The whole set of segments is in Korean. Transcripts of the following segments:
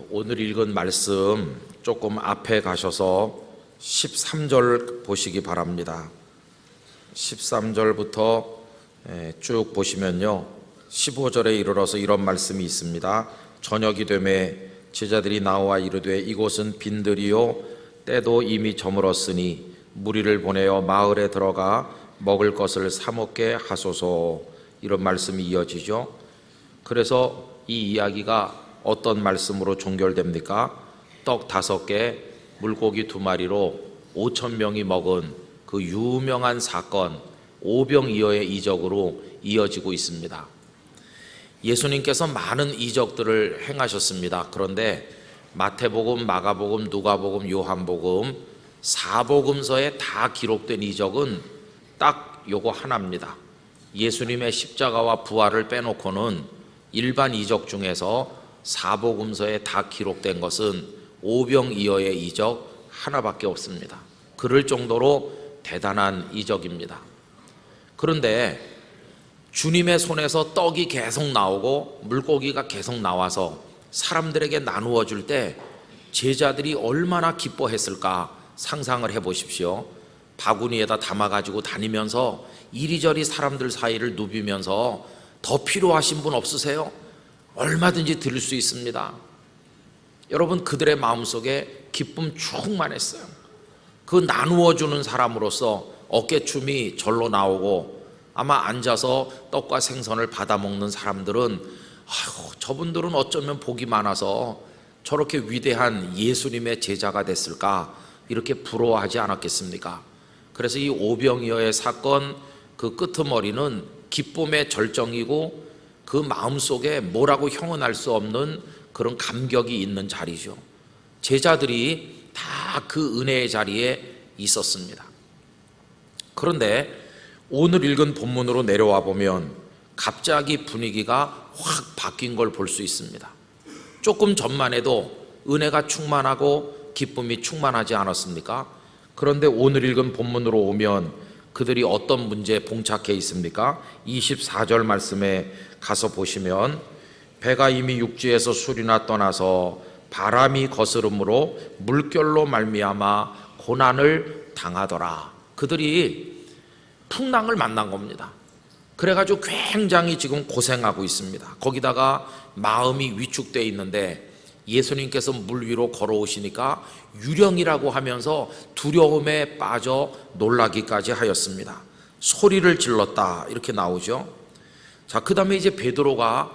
오늘 읽은 말씀 조금 앞에 가셔서 13절 보시기 바랍니다. 13절부터 쭉 보시면요, 15절에 이르러서 이런 말씀이 있습니다. 저녁이 되매 제자들이 나와 이르되 이곳은 빈들이요 때도 이미 저물었으니 무리를 보내어 마을에 들어가 먹을 것을 사 먹게 하소서. 이런 말씀이 이어지죠. 그래서 이 이야기가 어떤 말씀으로 종결됩니까? 떡 5개, 물고기 2마리로 5,000명이 먹은 그 유명한 사건, 오병이어의 이적으로 이어지고 있습니다. 예수님께서 많은 이적들을 행하셨습니다. 그런데 마태복음, 마가복음, 누가복음, 요한복음 4복음서에 다 기록된 이적은 딱 요거 하나입니다. 예수님의 십자가와 부활을 빼놓고는 일반 이적 중에서 4복음서에 다 기록된 것은 오병이어의 이적 하나밖에 없습니다. 그럴 정도로 대단한 이적입니다. 그런데 주님의 손에서 떡이 계속 나오고 물고기가 계속 나와서 사람들에게 나누어 줄 때 제자들이 얼마나 기뻐했을까 상상을 해보십시오. 바구니에다 담아가지고 다니면서 이리저리 사람들 사이를 누비면서 더 필요하신 분 없으세요? 얼마든지 드릴 수 있습니다. 여러분, 그들의 마음속에 기쁨 충만했어요. 그 나누어 주는 사람으로서 어깨춤이 절로 나오고 아마 앉아서 떡과 생선을 받아 먹는 사람들은 아유, 저분들은 어쩌면 복이 많아서 저렇게 위대한 예수님의 제자가 됐을까 이렇게 부러워하지 않았겠습니까? 그래서 이 오병이어의 사건 그 끄트머리는 기쁨의 절정이고 그 마음속에 뭐라고 형언할 수 없는 그런 감격이 있는 자리죠. 제자들이 다 그 은혜의 자리에 있었습니다. 그런데 오늘 읽은 본문으로 내려와 보면 갑자기 분위기가 확 바뀐 걸 볼 수 있습니다. 조금 전만 해도 은혜가 충만하고 기쁨이 충만하지 않았습니까? 그런데 오늘 읽은 본문으로 오면 그들이 어떤 문제에 봉착해 있습니까? 24절 말씀에 가서 보시면 배가 이미 육지에서 술이나 떠나서 바람이 거스름으로 물결로 말미암아 고난을 당하더라. 그들이 풍랑을 만난 겁니다. 그래가지고 굉장히 지금 고생하고 있습니다. 거기다가 마음이 위축되어 있는데 예수님께서 물 위로 걸어오시니까 유령이라고 하면서 두려움에 빠져 놀라기까지 하였습니다. 소리를 질렀다 이렇게 나오죠. 자, 그 다음에 이제 베드로가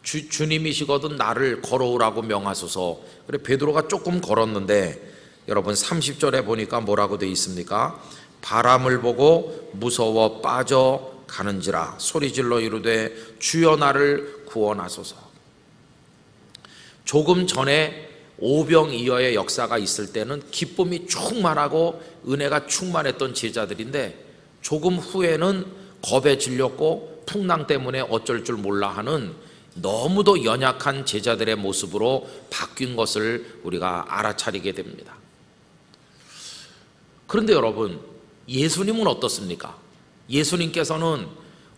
주님이시거든 나를 걸어오라고 명하소서. 그래 베드로가 조금 걸었는데 여러분 30절에 보니까 뭐라고 되어 있습니까? 바람을 보고 무서워 빠져가는지라 소리질러 이르되 주여 나를 구원하소서. 조금 전에 오병이어의 역사가 있을 때는 기쁨이 충만하고 은혜가 충만했던 제자들인데 조금 후에는 겁에 질렸고 풍랑 때문에 어쩔 줄 몰라 하는 너무도 연약한 제자들의 모습으로 바뀐 것을 우리가 알아차리게 됩니다. 그런데 여러분, 예수님은 어떻습니까? 예수님께서는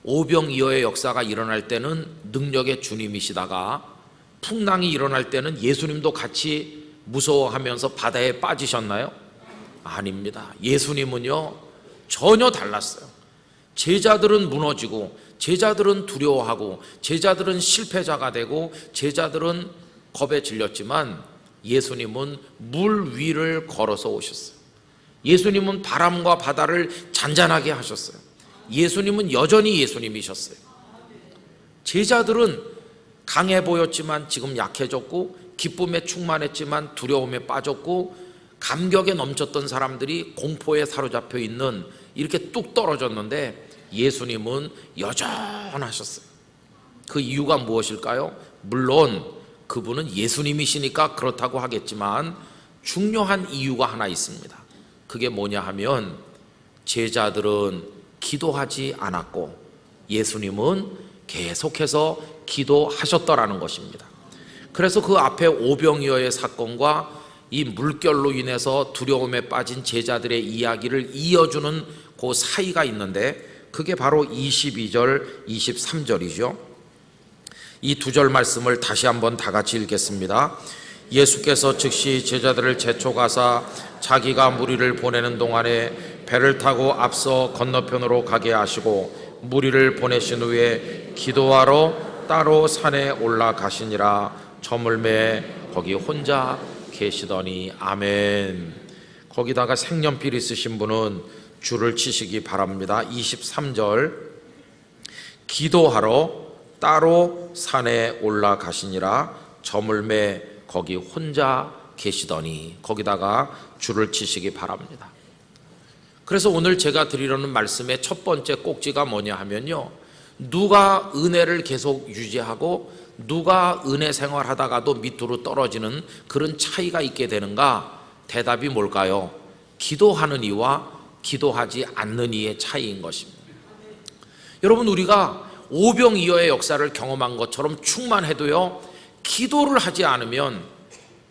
오병이어의 역사가 일어날 때는 능력의 주님이시다가 풍랑이 일어날 때는 예수님도 같이 무서워하면서 바다에 빠지셨나요? 아닙니다. 예수님은요 전혀 달랐어요. 제자들은 무너지고 제자들은 두려워하고 제자들은 실패자가 되고 제자들은 겁에 질렸지만 예수님은 물 위를 걸어서 오셨어요. 예수님은 바람과 바다를 잔잔하게 하셨어요. 예수님은 여전히 예수님이셨어요. 제자들은 강해 보였지만 지금 약해졌고 기쁨에 충만했지만 두려움에 빠졌고 감격에 넘쳤던 사람들이 공포에 사로잡혀 있는 이렇게 뚝 떨어졌는데 예수님은 여전하셨어요. 그 이유가 무엇일까요? 물론 그분은 예수님이시니까 그렇다고 하겠지만 중요한 이유가 하나 있습니다. 그게 뭐냐 하면 제자들은 기도하지 않았고 예수님은 계속해서 기도하셨더라는 것입니다. 그래서 그 앞에 오병이어의 사건과 이 물결로 인해서 두려움에 빠진 제자들의 이야기를 이어주는 그 사이가 있는데 그게 바로 22절, 23절이죠. 이 두 절 말씀을 다시 한번 다 같이 읽겠습니다. 예수께서 즉시 제자들을 재촉하사 자기가 무리를 보내는 동안에 배를 타고 앞서 건너편으로 가게 하시고 무리를 보내신 후에 기도하러 따로 산에 올라가시니라. 저물매 거기 혼자 계시더니. 아멘. 거기다가 색연필 있으신 분은 줄을 치시기 바랍니다. 23절 기도하러 따로 산에 올라가시니라. 저물매 거기 혼자 계시더니. 거기다가 줄을 치시기 바랍니다. 그래서 오늘 제가 드리려는 말씀의 첫 번째 꼭지가 뭐냐 하면요, 누가 은혜를 계속 유지하고 누가 은혜 생활하다가도 밑으로 떨어지는 그런 차이가 있게 되는가? 대답이 뭘까요? 기도하는 이와 기도하지 않는 이의 차이인 것입니다. 여러분, 우리가 오병이어의 역사를 경험한 것처럼 충만해도요, 기도를 하지 않으면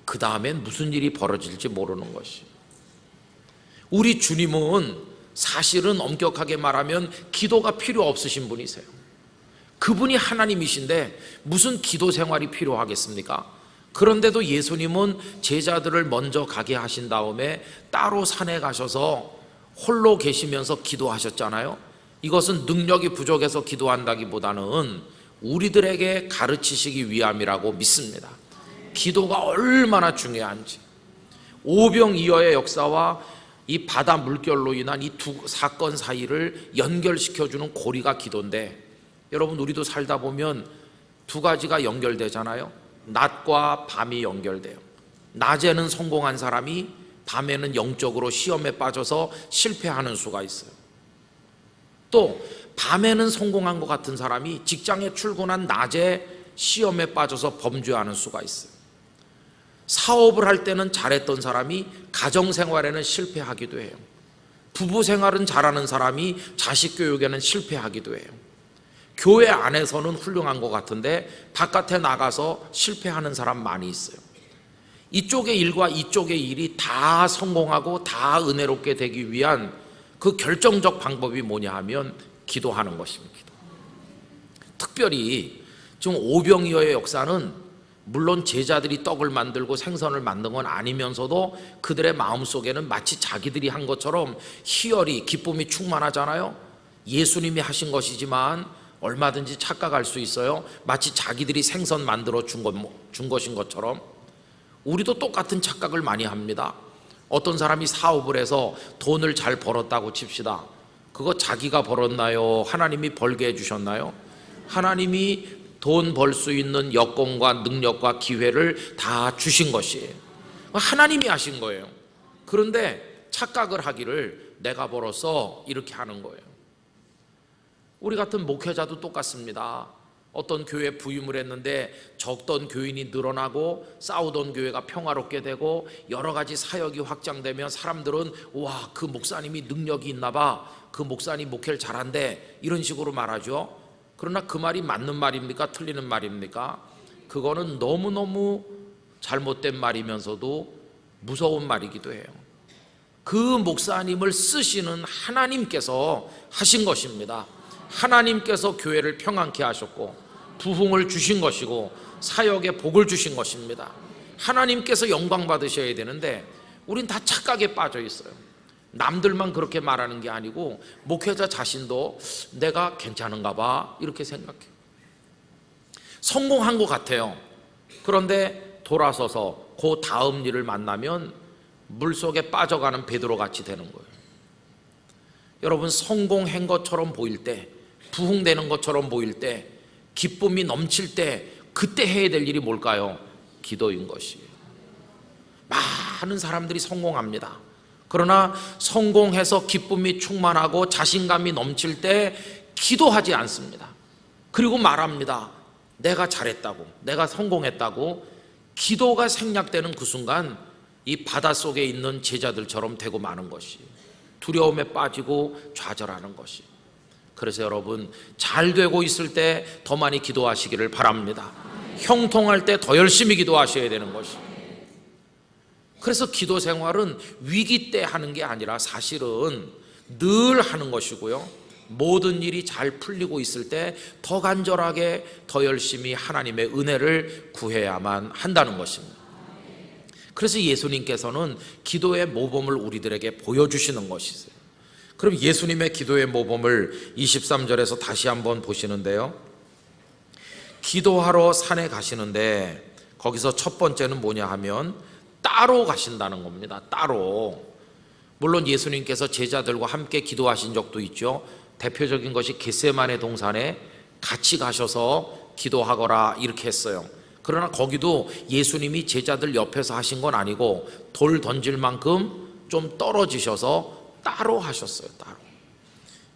그 다음엔 무슨 일이 벌어질지 모르는 것이. 우리 주님은 사실은 엄격하게 말하면 기도가 필요 없으신 분이세요. 그분이 하나님이신데 무슨 기도 생활이 필요하겠습니까? 그런데도 예수님은 제자들을 먼저 가게 하신 다음에 따로 산에 가셔서 홀로 계시면서 기도하셨잖아요. 이것은 능력이 부족해서 기도한다기보다는 우리들에게 가르치시기 위함이라고 믿습니다. 기도가 얼마나 중요한지. 오병이어의 역사와 이 바다 물결로 인한 이 두 사건 사이를 연결시켜주는 고리가 기도인데, 여러분, 우리도 살다 보면 두 가지가 연결되잖아요. 낮과 밤이 연결돼요. 낮에는 성공한 사람이 밤에는 영적으로 시험에 빠져서 실패하는 수가 있어요. 또 밤에는 성공한 것 같은 사람이 직장에 출근한 낮에 시험에 빠져서 범죄하는 수가 있어요. 사업을 할 때는 잘했던 사람이 가정생활에는 실패하기도 해요. 부부생활은 잘하는 사람이 자식 교육에는 실패하기도 해요. 교회 안에서는 훌륭한 것 같은데 바깥에 나가서 실패하는 사람 많이 있어요. 이쪽의 일과 이쪽의 일이 다 성공하고 다 은혜롭게 되기 위한 그 결정적 방법이 뭐냐 하면 기도하는 것입니다. 특별히 지금 오병이어의 역사는 물론 제자들이 떡을 만들고 생선을 만든 건 아니면서도 그들의 마음속에는 마치 자기들이 한 것처럼 희열이, 기쁨이 충만하잖아요. 예수님이 하신 것이지만 얼마든지 착각할 수 있어요. 마치 자기들이 생선 만들어 준 것인 것처럼. 우리도 똑같은 착각을 많이 합니다. 어떤 사람이 사업을 해서 돈을 잘 벌었다고 칩시다. 그거 자기가 벌었나요? 하나님이 벌게 해주셨나요? 하나님이 돈 벌 수 있는 여건과 능력과 기회를 다 주신 것이에요. 하나님이 하신 거예요. 그런데 착각을 하기를 내가 벌어서 이렇게 하는 거예요. 우리 같은 목회자도 똑같습니다. 어떤 교회에 부임을 했는데 적던 교인이 늘어나고 싸우던 교회가 평화롭게 되고 여러 가지 사역이 확장되면 사람들은 와, 그 목사님이 능력이 있나 봐, 그 목사님 목회를 잘한대, 이런 식으로 말하죠. 그러나 그 말이 맞는 말입니까? 틀리는 말입니까? 그거는 너무너무 잘못된 말이면서도 무서운 말이기도 해요. 그 목사님을 쓰시는 하나님께서 하신 것입니다. 하나님께서 교회를 평안케 하셨고 부흥을 주신 것이고 사역에 복을 주신 것입니다. 하나님께서 영광 받으셔야 되는데 우린 다 착각에 빠져 있어요. 남들만 그렇게 말하는 게 아니고 목회자 자신도 내가 괜찮은가 봐 이렇게 생각해요. 성공한 것 같아요. 그런데 돌아서서 그 다음 일을 만나면 물속에 빠져가는 베드로 같이 되는 거예요. 여러분, 성공한 것처럼 보일 때, 부흥되는 것처럼 보일 때, 기쁨이 넘칠 때, 그때 해야 될 일이 뭘까요? 기도인 것이에요. 많은 사람들이 성공합니다. 그러나 성공해서 기쁨이 충만하고 자신감이 넘칠 때 기도하지 않습니다. 그리고 말합니다. 내가 잘했다고, 내가 성공했다고. 기도가 생략되는 그 순간 이 바닷속에 있는 제자들처럼 되고 마는 것이, 두려움에 빠지고 좌절하는 것이. 그래서 여러분, 잘 되고 있을 때 더 많이 기도하시기를 바랍니다. 형통할 때 더 열심히 기도하셔야 되는 것이. 그래서 기도 생활은 위기 때 하는 게 아니라 사실은 늘 하는 것이고요, 모든 일이 잘 풀리고 있을 때 더 간절하게 더 열심히 하나님의 은혜를 구해야만 한다는 것입니다. 그래서 예수님께서는 기도의 모범을 우리들에게 보여주시는 것이세요. 그럼 예수님의 기도의 모범을 23절에서 다시 한번 보시는데요, 기도하러 산에 가시는데 거기서 첫 번째는 뭐냐 하면 따로 가신다는 겁니다. 따로. 물론 예수님께서 제자들과 함께 기도하신 적도 있죠. 대표적인 것이 겟세마네 동산에 같이 가셔서 기도하거라 이렇게 했어요. 그러나 거기도 예수님이 제자들 옆에서 하신 건 아니고 돌 던질 만큼 좀 떨어지셔서 따로 하셨어요. 따로.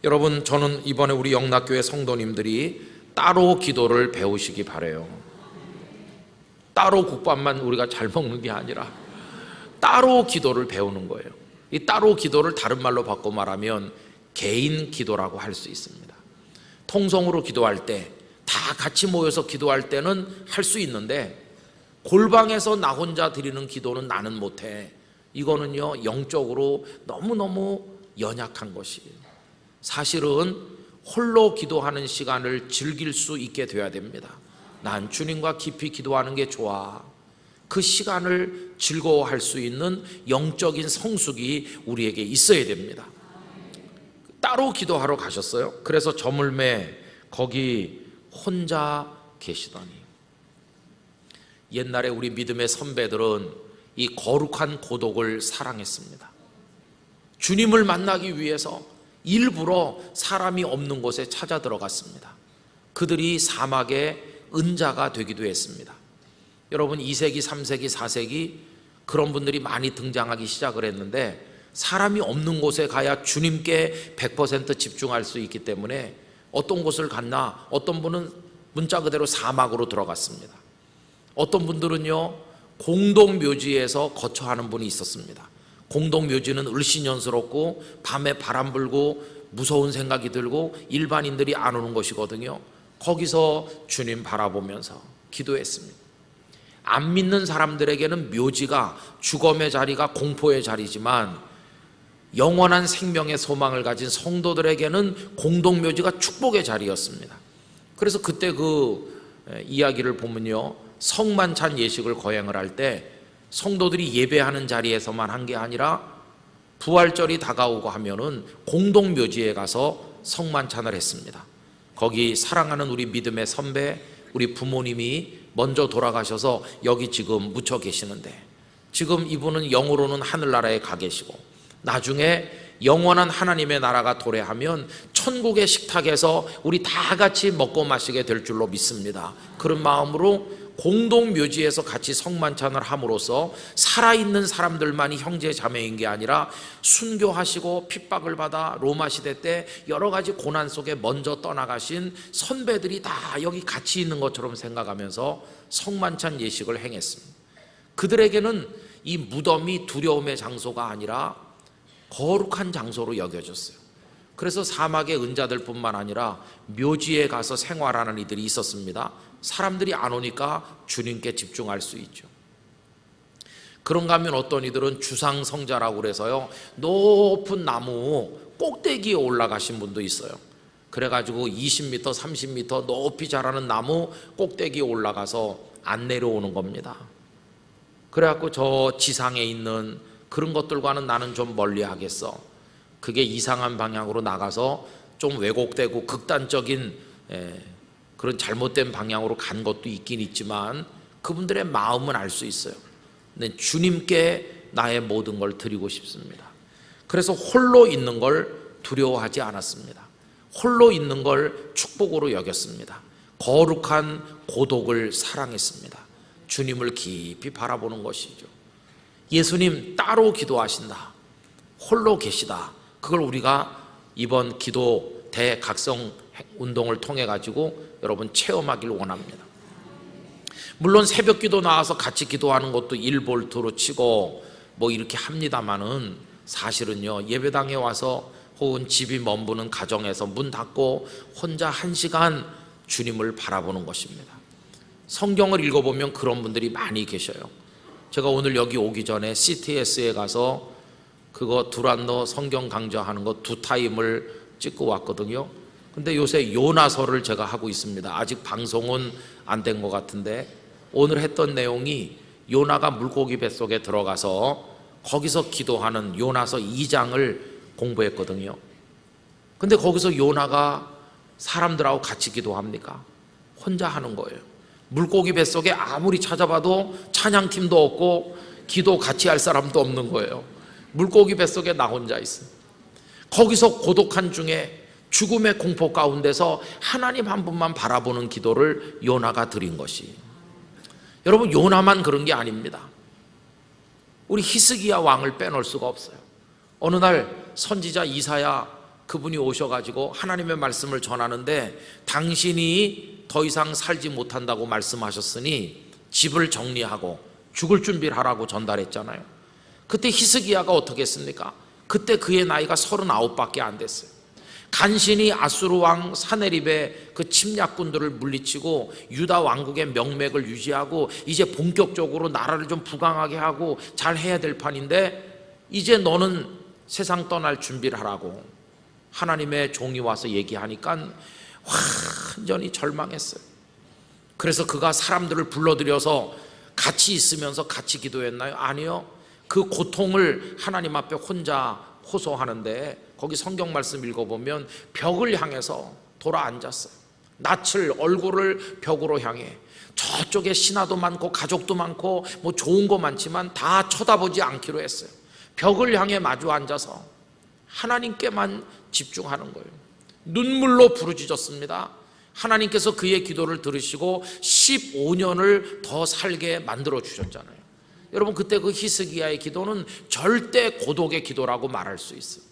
여러분, 저는 이번에 우리 영락교회 성도님들이 따로 기도를 배우시기 바라요. 따로 국밥만 우리가 잘 먹는 게 아니라 따로 기도를 배우는 거예요. 이 따로 기도를 다른 말로 바꿔 말하면 개인 기도라고 할 수 있습니다. 통성으로 기도할 때, 다 같이 모여서 기도할 때는 할 수 있는데 골방에서 나 혼자 드리는 기도는 나는 못해. 이거는요, 영적으로 너무너무 연약한 것이에요. 사실은 홀로 기도하는 시간을 즐길 수 있게 돼야 됩니다. 난 주님과 깊이 기도하는 게 좋아. 그 시간을 즐거워할 수 있는 영적인 성숙이 우리에게 있어야 됩니다. 따로 기도하러 가셨어요. 그래서 저물매 거기 혼자 계시더니, 옛날에 우리 믿음의 선배들은 이 거룩한 고독을 사랑했습니다. 주님을 만나기 위해서 일부러 사람이 없는 곳에 찾아 들어갔습니다. 그들이 사막의 은자가 되기도 했습니다. 여러분, 2세기, 3세기, 4세기 그런 분들이 많이 등장하기 시작을 했는데 사람이 없는 곳에 가야 주님께 100% 집중할 수 있기 때문에 어떤 곳을 갔나, 어떤 분은 문자 그대로 사막으로 들어갔습니다. 어떤 분들은요, 공동묘지에서 거처하는 분이 있었습니다. 공동묘지는 을씨년스럽고 밤에 바람 불고 무서운 생각이 들고 일반인들이 안 오는 것이거든요. 거기서 주님 바라보면서 기도했습니다. 안 믿는 사람들에게는 묘지가 죽음의 자리가 공포의 자리지만 영원한 생명의 소망을 가진 성도들에게는 공동묘지가 축복의 자리였습니다. 그래서 그때 그 이야기를 보면요, 성만찬 예식을 거행을 할 때 성도들이 예배하는 자리에서만 한 게 아니라 부활절이 다가오고 하면은 공동묘지에 가서 성만찬을 했습니다. 거기 사랑하는 우리 믿음의 선배, 우리 부모님이 먼저 돌아가셔서 여기 지금 묻혀 계시는데, 지금 이분은 영으로는 하늘나라에 가 계시고 나중에 영원한 하나님의 나라가 도래하면 천국의 식탁에서 우리 다 같이 먹고 마시게 될 줄로 믿습니다. 그런 마음으로 공동묘지에서 같이 성만찬을 함으로써 살아있는 사람들만이 형제 자매인 게 아니라 순교하시고 핍박을 받아 로마 시대 때 여러 가지 고난 속에 먼저 떠나가신 선배들이 다 여기 같이 있는 것처럼 생각하면서 성만찬 예식을 행했습니다. 그들에게는 이 무덤이 두려움의 장소가 아니라 거룩한 장소로 여겨졌어요. 그래서 사막의 은자들 뿐만 아니라 묘지에 가서 생활하는 이들이 있었습니다. 사람들이 안 오니까 주님께 집중할 수 있죠. 그런가 하면 어떤 이들은 주상성자라고 그래서요, 높은 나무 꼭대기에 올라가신 분도 있어요. 그래가지고 20m, 30m 높이 자라는 나무 꼭대기에 올라가서 안 내려오는 겁니다. 그래갖고 저 지상에 있는 그런 것들과는 나는 좀 멀리 하겠어. 그게 이상한 방향으로 나가서 좀 왜곡되고 극단적인 그런 잘못된 방향으로 간 것도 있긴 있지만 그분들의 마음은 알 수 있어요. 근데 주님께 나의 모든 걸 드리고 싶습니다. 그래서 홀로 있는 걸 두려워하지 않았습니다. 홀로 있는 걸 축복으로 여겼습니다. 거룩한 고독을 사랑했습니다. 주님을 깊이 바라보는 것이죠. 예수님 따로 기도하신다, 홀로 계시다, 그걸 우리가 이번 기도 대각성 운동을 통해 가지고 여러분 체험하길 원합니다. 물론 새벽 기도 나와서 같이 기도하는 것도 1볼트로 치고 뭐 이렇게 합니다마는 사실은요, 예배당에 와서 혹은 집이 먼 가정에서 문 닫고 혼자 1시간 주님을 바라보는 것입니다. 성경을 읽어보면 그런 분들이 많이 계셔요. 제가 오늘 여기 오기 전에 CTS에 가서 그거 두란노 성경 강좌하는 거 2타임을 찍고 왔거든요. 근데 요새 요나서를 제가 하고 있습니다. 아직 방송은 안 된 것 같은데 오늘 했던 내용이 요나가 물고기 뱃속에 들어가서 거기서 기도하는 요나서 2장을 공부했거든요. 근데 거기서 요나가 사람들하고 같이 기도합니까? 혼자 하는 거예요. 물고기 뱃속에 아무리 찾아봐도 찬양팀도 없고 기도 같이 할 사람도 없는 거예요. 물고기 뱃속에 나 혼자 있어요. 거기서 고독한 중에 죽음의 공포 가운데서 하나님 한 분만 바라보는 기도를 요나가 드린 것이, 여러분 요나만 그런 게 아닙니다. 우리 히스기야 왕을 빼놓을 수가 없어요. 어느 날 선지자 이사야 그분이 오셔가지고 하나님의 말씀을 전하는데, 당신이 더 이상 살지 못한다고 말씀하셨으니 집을 정리하고 죽을 준비를 하라고 전달했잖아요. 그때 히스기야가 어떻게 했습니까? 그때 그의 나이가 39밖에 안 됐어요. 간신히 아수르 왕 사네립의 그 침략군들을 물리치고 유다 왕국의 명맥을 유지하고 이제 본격적으로 나라를 좀 부강하게 하고 잘 해야 될 판인데, 이제 너는 세상 떠날 준비를 하라고 하나님의 종이 와서 얘기하니까 완전히 절망했어요. 그래서 그가 사람들을 불러들여서 같이 있으면서 같이 기도했나요? 아니요. 그 고통을 하나님 앞에 혼자 호소하는데, 거기 성경 말씀 읽어보면 벽을 향해서 돌아앉았어요. 낯을, 얼굴을 벽으로 향해, 저쪽에 신하도 많고 가족도 많고 뭐 좋은 거 많지만 다 쳐다보지 않기로 했어요. 벽을 향해 마주 앉아서 하나님께만 집중하는 거예요. 눈물로 부르짖었습니다. 하나님께서 그의 기도를 들으시고 15년을 더 살게 만들어 주셨잖아요. 여러분, 그때 그 히스기야의 기도는 절대 고독의 기도라고 말할 수 있어요.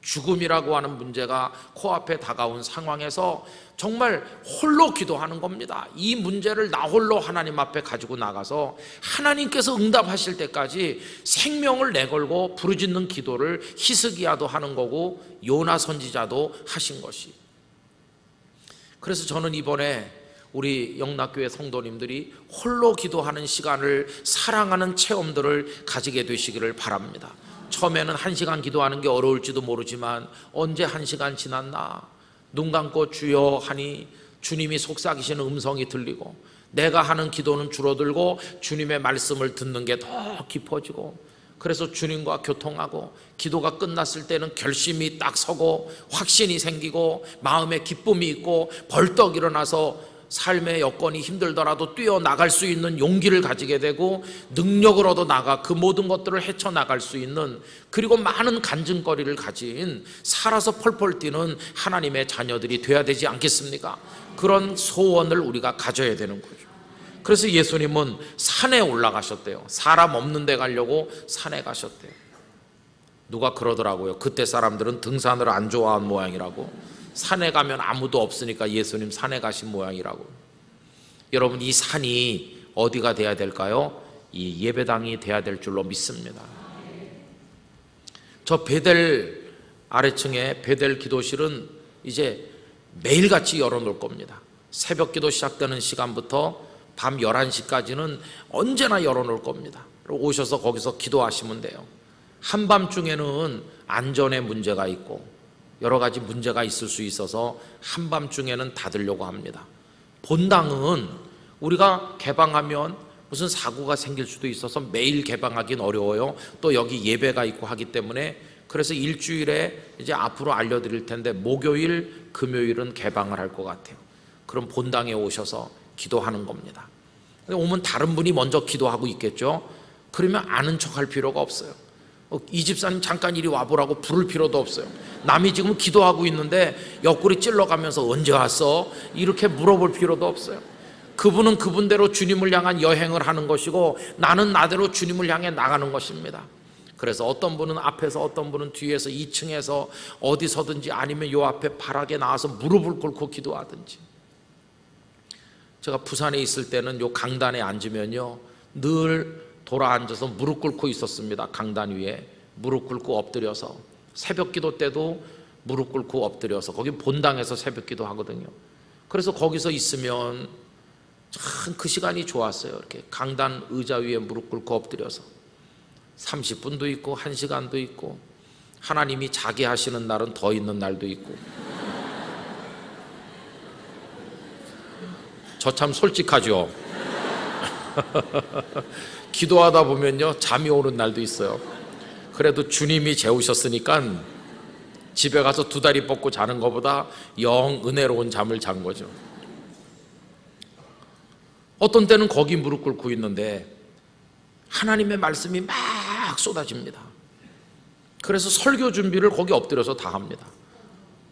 죽음이라고 하는 문제가 코앞에 다가온 상황에서 정말 홀로 기도하는 겁니다. 이 문제를 나 홀로 하나님 앞에 가지고 나가서 하나님께서 응답하실 때까지 생명을 내걸고 부르짖는 기도를 히스기야도 하는 거고 요나 선지자도 하신 것이. 그래서 저는 이번에 우리 영락교회 성도님들이 홀로 기도하는 시간을 사랑하는 체험들을 가지게 되시기를 바랍니다. 처음에는 1시간 기도하는 게 어려울지도 모르지만 언제 1시간 지났나, 눈 감고 주여 하니 주님이 속삭이시는 음성이 들리고, 내가 하는 기도는 줄어들고 주님의 말씀을 듣는 게 더 깊어지고, 그래서 주님과 교통하고 기도가 끝났을 때는 결심이 딱 서고 확신이 생기고 마음에 기쁨이 있고 벌떡 일어나서 삶의 여건이 힘들더라도 뛰어나갈 수 있는 용기를 가지게 되고 능력을 얻어 나가 그 모든 것들을 헤쳐나갈 수 있는, 그리고 많은 간증거리를 가진 살아서 펄펄 뛰는 하나님의 자녀들이 돼야 되지 않겠습니까? 그런 소원을 우리가 가져야 되는 거죠. 그래서 예수님은 산에 올라가셨대요. 사람 없는 데 가려고 산에 가셨대요. 누가 그러더라고요. 그때 사람들은 등산을 안 좋아한 모양이라고. 산에 가면 아무도 없으니까 예수님 산에 가신 모양이라고. 여러분, 이 산이 어디가 돼야 될까요? 이 예배당이 돼야 될 줄로 믿습니다. 저 베델 아래층에 베델 기도실은 이제 매일같이 열어놓을 겁니다. 새벽 기도 시작되는 시간부터 밤 11시까지는 언제나 열어놓을 겁니다. 오셔서 거기서 기도하시면 돼요. 한밤중에는 안전에 문제가 있고 여러 가지 문제가 있을 수 있어서 한밤중에는 닫으려고 합니다. 본당은 우리가 개방하면 무슨 사고가 생길 수도 있어서 매일 개방하기는 어려워요. 또 여기 예배가 있고 하기 때문에, 그래서 일주일에 이제 앞으로 알려드릴 텐데 목요일, 금요일은 개방을 할 것 같아요. 그럼 본당에 오셔서 기도하는 겁니다. 오면 다른 분이 먼저 기도하고 있겠죠. 그러면 아는 척할 필요가 없어요. 이 집사님 잠깐 이리 와보라고 부를 필요도 없어요. 남이 지금 기도하고 있는데 옆구리 찔러가면서 언제 왔어? 이렇게 물어볼 필요도 없어요. 그분은 그분대로 주님을 향한 여행을 하는 것이고 나는 나대로 주님을 향해 나가는 것입니다. 그래서 어떤 분은 앞에서 어떤 분은 뒤에서 2층에서 어디서든지 아니면 요 앞에 바닥에 나와서 무릎을 꿇고 기도하든지. 제가 부산에 있을 때는 요 강단에 앉으면요 늘 돌아앉아서 무릎 꿇고 있었습니다. 강단 위에 무릎 꿇고 엎드려서, 새벽 기도 때도 무릎 꿇고 엎드려서, 거기 본당에서 새벽 기도 하거든요. 그래서 거기서 있으면 참 그 시간이 좋았어요. 이렇게 강단 의자 위에 무릎 꿇고 엎드려서 30분도 있고 1시간도 있고, 하나님이 자게 하시는 날은 더 있는 날도 있고. 저 참 솔직하죠. 기도하다 보면요 잠이 오는 날도 있어요. 그래도 주님이 재우셨으니까 집에 가서 두 다리 뻗고 자는 것보다 영 은혜로운 잠을 잔 거죠. 어떤 때는 거기 무릎 꿇고 있는데 하나님의 말씀이 막 쏟아집니다. 그래서 설교 준비를 거기 엎드려서 다 합니다.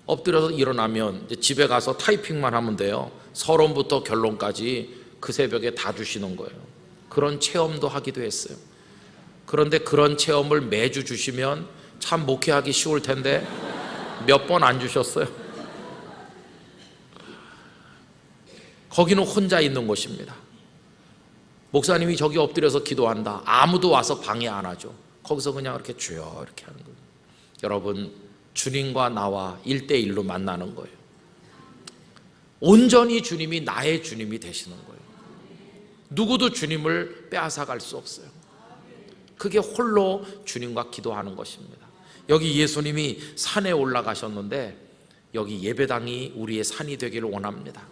엎드려서 일어나면 이제 집에 가서 타이핑만 하면 돼요. 서론부터 결론까지 그 새벽에 다 주시는 거예요. 그런 체험도 하기도 했어요. 그런데 그런 체험을 매주 주시면 참 목회하기 쉬울 텐데 몇 번 안 주셨어요. 거기는 혼자 있는 곳입니다. 목사님이 저기 엎드려서 기도한다. 아무도 와서 방해 안 하죠. 거기서 그냥 이렇게 주여 이렇게 하는 거예요. 여러분, 주님과 나와 1대1로 만나는 거예요. 온전히 주님이 나의 주님이 되시는 거예요. 누구도 주님을 빼앗아갈 수 없어요. 그게 홀로 주님과 기도하는 것입니다. 여기 예수님이 산에 올라가셨는데 여기 예배당이 우리의 산이 되기를 원합니다.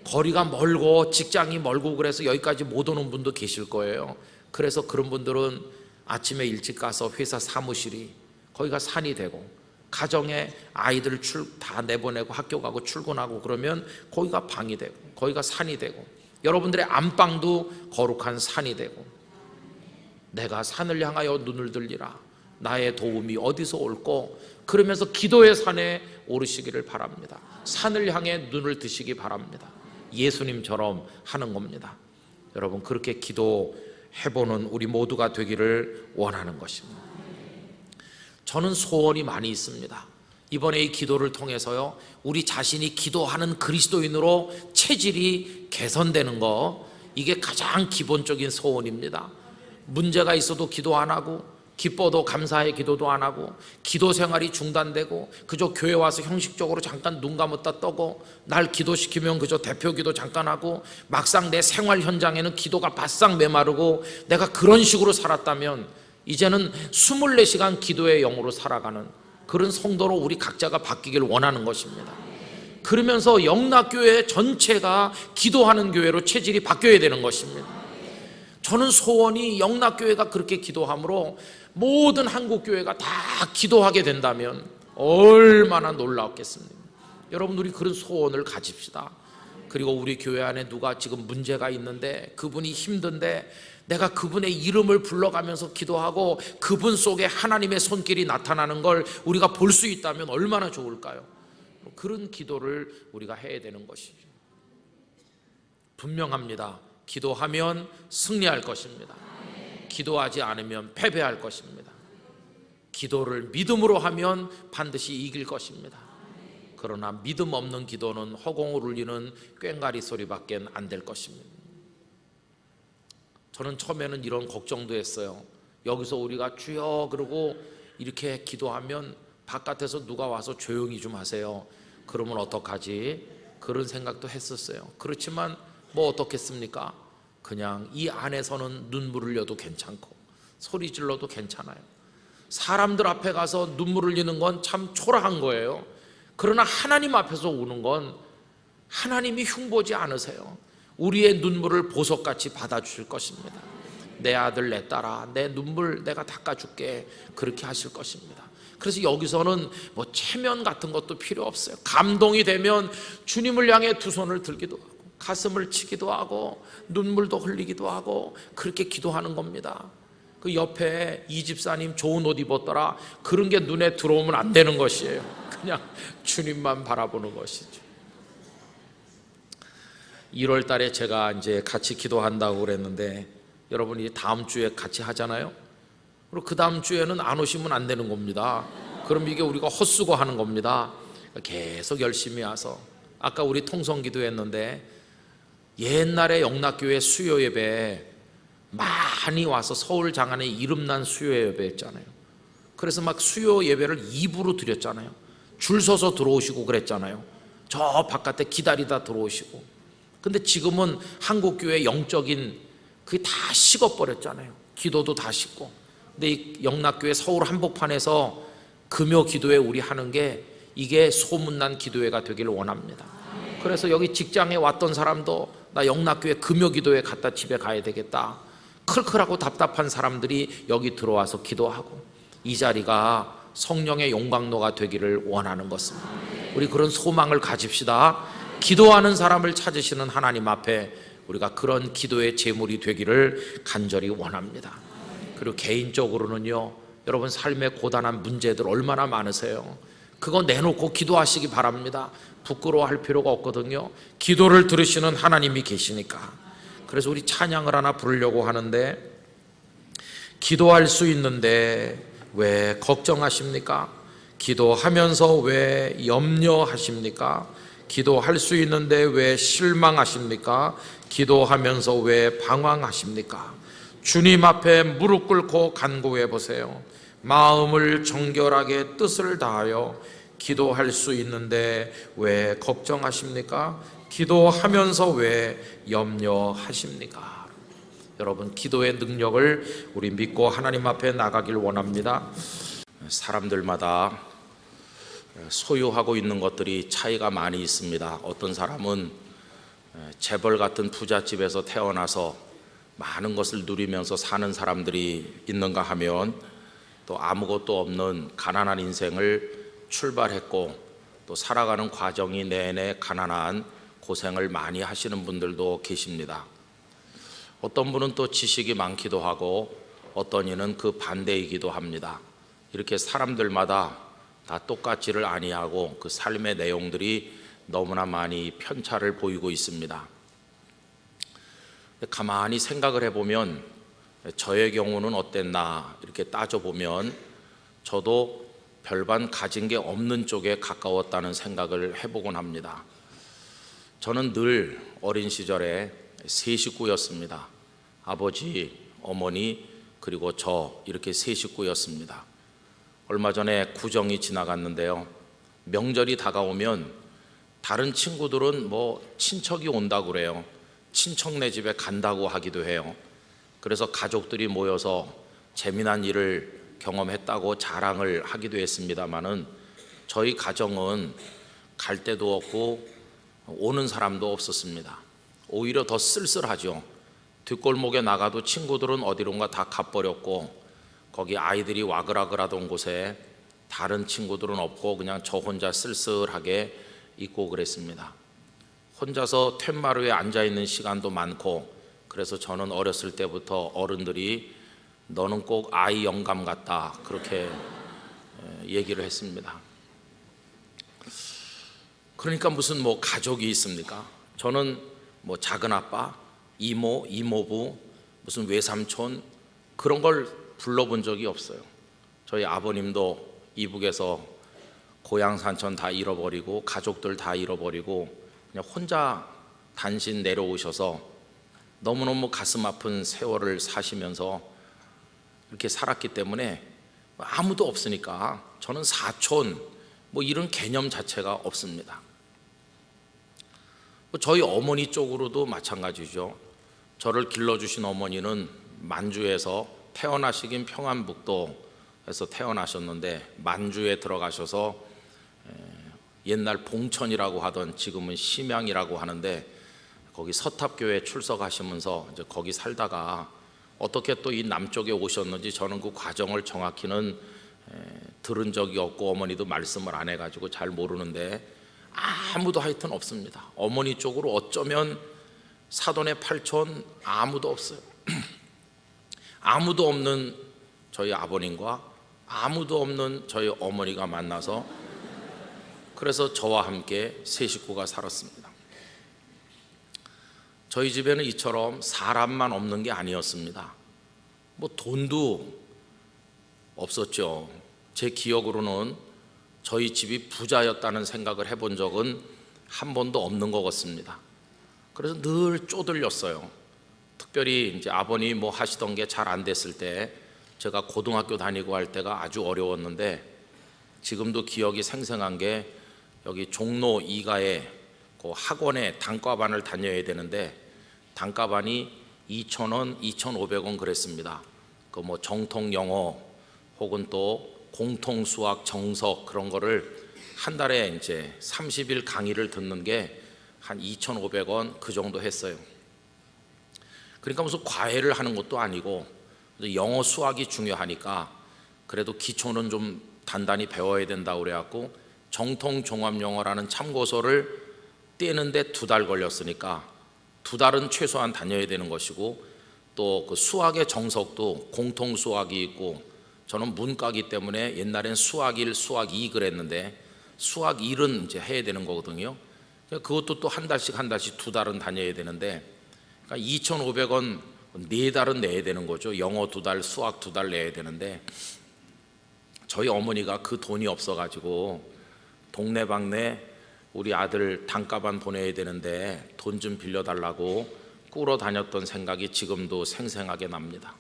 거리가 멀고 직장이 멀고 그래서 여기까지 못 오는 분도 계실 거예요. 그래서 그런 분들은 아침에 일찍 가서 회사 사무실이 거기가 산이 되고, 가정에 아이들 다 내보내고 학교 가고 출근하고 그러면 거기가 방이 되고, 거기가 산이 되고, 여러분들의 안방도 거룩한 산이 되고, 내가 산을 향하여 눈을 들리라, 나의 도움이 어디서 올꼬, 그러면서 기도의 산에 오르시기를 바랍니다. 산을 향해 눈을 드시기 바랍니다. 예수님처럼 하는 겁니다. 여러분, 그렇게 기도해보는 우리 모두가 되기를 원하는 것입니다. 저는 소원이 많이 있습니다. 이번에 이 기도를 통해서요, 우리 자신이 기도하는 그리스도인으로 체질이 개선되는 거, 이게 가장 기본적인 소원입니다. 문제가 있어도 기도 안 하고, 기뻐도 감사의 기도도 안 하고, 기도 생활이 중단되고 그저 교회 와서 형식적으로 잠깐 눈 감았다 떠고, 날 기도시키면 그저 대표 기도 잠깐 하고, 막상 내 생활 현장에는 기도가 바싹 메마르고, 내가 그런 식으로 살았다면 이제는 24시간 기도의 영으로 살아가는 그런 성도로 우리 각자가 바뀌길 원하는 것입니다. 그러면서 영락교회 전체가 기도하는 교회로 체질이 바뀌어야 되는 것입니다. 저는 소원이 영락교회가 그렇게 기도함으로 모든 한국교회가 다 기도하게 된다면 얼마나 놀라웠겠습니까? 여러분, 우리 그런 소원을 가집시다. 그리고 우리 교회 안에 누가 지금 문제가 있는데, 그분이 힘든데 내가 그분의 이름을 불러가면서 기도하고 그분 속에 하나님의 손길이 나타나는 걸 우리가 볼 수 있다면 얼마나 좋을까요? 그런 기도를 우리가 해야 되는 것이죠. 분명합니다. 기도하면 승리할 것입니다. 기도하지 않으면 패배할 것입니다. 기도를 믿음으로 하면 반드시 이길 것입니다. 그러나 믿음 없는 기도는 허공을 울리는 꽹과리 소리밖에 안 될 것입니다. 저는 처음에는 이런 걱정도 했어요. 여기서 우리가 주여 그러고 이렇게 기도하면 바깥에서 누가 와서 조용히 좀 하세요, 그러면 어떡하지? 그런 생각도 했었어요. 그렇지만 뭐 어떻겠습니까? 그냥 이 안에서는 눈물 흘려도 괜찮고 소리 질러도 괜찮아요. 사람들 앞에 가서 눈물 흘리는 건 참 초라한 거예요. 그러나 하나님 앞에서 우는 건 하나님이 흉보지 않으세요. 우리의 눈물을 보석같이 받아주실 것입니다. 내 아들 내 딸아, 내 눈물 내가 닦아줄게, 그렇게 하실 것입니다. 그래서 여기서는 뭐 체면 같은 것도 필요 없어요. 감동이 되면 주님을 향해 두 손을 들기도 하고 가슴을 치기도 하고 눈물도 흘리기도 하고 그렇게 기도하는 겁니다. 그 옆에 이 집사님 좋은 옷 입었더라, 그런 게 눈에 들어오면 안 되는 것이에요. 그냥 주님만 바라보는 것이죠. 1월 달에 제가 이제 같이 기도한다고 그랬는데, 여러분이 다음 주에 같이 하잖아요. 그리고 그 다음 주에는 안 오시면 안 되는 겁니다. 그럼 이게 우리가 헛수고 하는 겁니다. 계속 열심히 와서, 아까 우리 통성기도 했는데 옛날에 영락교회 수요 예배 많이 와서 서울 장안에 이름난 수요 예배 했잖아요. 그래서 막 수요 예배를 2부로 드렸잖아요. 줄 서서 들어오시고 그랬잖아요. 저 바깥에 기다리다 들어오시고. 근데 지금은 한국교회 영적인 그게 다 식어버렸잖아요. 기도도 다 식고. 근데 이 영락교회 서울 한복판에서 금요 기도회 우리 하는 게 이게 소문난 기도회가 되기를 원합니다. 그래서 여기 직장에 왔던 사람도 나 영락교회 금요기도회 갔다 집에 가야 되겠다. 클클하고 답답한 사람들이 여기 들어와서 기도하고, 이 자리가 성령의 용광로가 되기를 원하는 것입니다. 우리 그런 소망을 가집시다. 기도하는 사람을 찾으시는 하나님 앞에 우리가 그런 기도의 제물이 되기를 간절히 원합니다. 그리고 개인적으로는요, 여러분 삶의 고단한 문제들 얼마나 많으세요? 그거 내놓고 기도하시기 바랍니다. 부끄러워할 필요가 없거든요. 기도를 들으시는 하나님이 계시니까. 그래서 우리 찬양을 하나 부르려고 하는데, 기도할 수 있는데 왜 걱정하십니까? 기도하면서 왜 염려하십니까? 기도할 수 있는데 왜 실망하십니까? 기도하면서 왜 방황하십니까? 주님 앞에 무릎 꿇고 간구해 보세요. 마음을 정결하게 뜻을 다하여 기도할 수 있는데 왜 걱정하십니까? 기도하면서 왜 염려하십니까? 여러분, 기도의 능력을 우리 믿고 하나님 앞에 나가길 원합니다. 사람들마다 소유하고 있는 것들이 차이가 많이 있습니다. 어떤 사람은 재벌 같은 부잣집에서 태어나서 많은 것을 누리면서 사는 사람들이 있는가 하면, 또 아무것도 없는 가난한 인생을 출발했고 또 살아가는 과정이 내내 가난한 고생을 많이 하시는 분들도 계십니다. 어떤 분은 또 지식이 많기도 하고 어떤 이는 그 반대이기도 합니다. 이렇게 사람들마다 다 똑같지를 아니하고 그 삶의 내용들이 너무나 많이 편차를 보이고 있습니다. 가만히 생각을 해보면 저의 경우는 어땠나 이렇게 따져보면 저도 별반 가진 게 없는 쪽에 가까웠다는 생각을 해보곤 합니다. 저는 늘 어린 시절에 세 식구였습니다. 아버지, 어머니, 그리고 저, 이렇게 세 식구였습니다. 얼마 전에 구정이 지나갔는데요, 명절이 다가오면 다른 친구들은 친척이 온다고 그래요. 친척네 집에 간다고 하기도 해요. 그래서 가족들이 모여서 재미난 일을 경험했다고 자랑을 하기도 했습니다마는, 저희 가정은 갈 데도 없고 오는 사람도 없었습니다. 오히려 더 쓸쓸하죠. 뒷골목에 나가도 친구들은 어디론가 다 가버렸고, 거기 아이들이 와글와글하던 곳에 다른 친구들은 없고 그냥 저 혼자 쓸쓸하게 있고 그랬습니다. 혼자서 툇마루에 앉아있는 시간도 많고, 그래서 저는 어렸을 때부터 어른들이 너는 꼭 아이 영감 같다, 그렇게 얘기를 했습니다. 그러니까 무슨 가족이 있습니까? 저는 작은 아빠, 이모, 이모부, 무슨 외삼촌, 그런 걸 불러본 적이 없어요. 저희 아버님도 이북에서 고향 산천 다 잃어버리고 가족들 다 잃어버리고 그냥 혼자 단신 내려오셔서 너무너무 가슴 아픈 세월을 사시면서 이렇게 살았기 때문에 아무도 없으니까 저는 사촌 이런 개념 자체가 없습니다. 저희 어머니 쪽으로도 마찬가지죠. 저를 길러주신 어머니는 만주에서 태어나시긴 평안북도에서 태어나셨는데, 만주에 들어가셔서 옛날 봉천이라고 하던 지금은 심양이라고 하는데, 거기 서탑교회 출석하시면서 이제 거기 살다가 어떻게 또 이 남쪽에 오셨는지 저는 그 과정을 정확히는 들은 적이 없고 어머니도 말씀을 안 해가지고 잘 모르는데, 아무도 하여튼 없습니다. 어머니 쪽으로 어쩌면 사돈의 팔촌 아무도 없어요. 아무도 없는 저희 아버님과 아무도 없는 저희 어머니가 만나서, 그래서 저와 함께 세 식구가 살았습니다. 저희 집에는 이처럼 사람만 없는 게 아니었습니다. 돈도 없었죠. 제 기억으로는 저희 집이 부자였다는 생각을 해본 적은 한 번도 없는 것 같습니다. 그래서 늘 쪼들렸어요. 특별히 이제 아버님이 하시던 게 잘 안 됐을 때, 제가 고등학교 다니고 할 때가 아주 어려웠는데, 지금도 기억이 생생한 게 여기 종로 2가에 그 학원에 단과반을 다녀야 되는데, 단과반이 2,000원, 2,500원 그랬습니다. 그 정통 영어 혹은 또 공통 수학, 정석 그런 거를 한 달에 이제 30일 강의를 듣는 게 한 2,500원 그 정도 했어요. 그러니까 무슨 과외를 하는 것도 아니고 영어 수학이 중요하니까 그래도 기초는 좀 단단히 배워야 된다고 그래갖고 정통 종합영어라는 참고서를 떼는데 2달 걸렸으니까 2달은 최소한 다녀야 되는 것이고, 또 그 수학의 정석도 공통 수학이 있고, 저는 문과기 때문에 옛날엔 수학 1, 수학 2 그랬는데 수학 1은 이제 해야 되는 거거든요. 그것도 또 한 달씩 2달은 다녀야 되는데, 그러니까 2,500원 4달은 내야 되는 거죠. 영어 2달, 수학 2달 내야 되는데, 저희 어머니가 그 돈이 없어가지고 동네방네 우리 아들 단가반 보내야 되는데 돈 좀 빌려달라고 꾸러 다녔던 생각이 지금도 생생하게 납니다.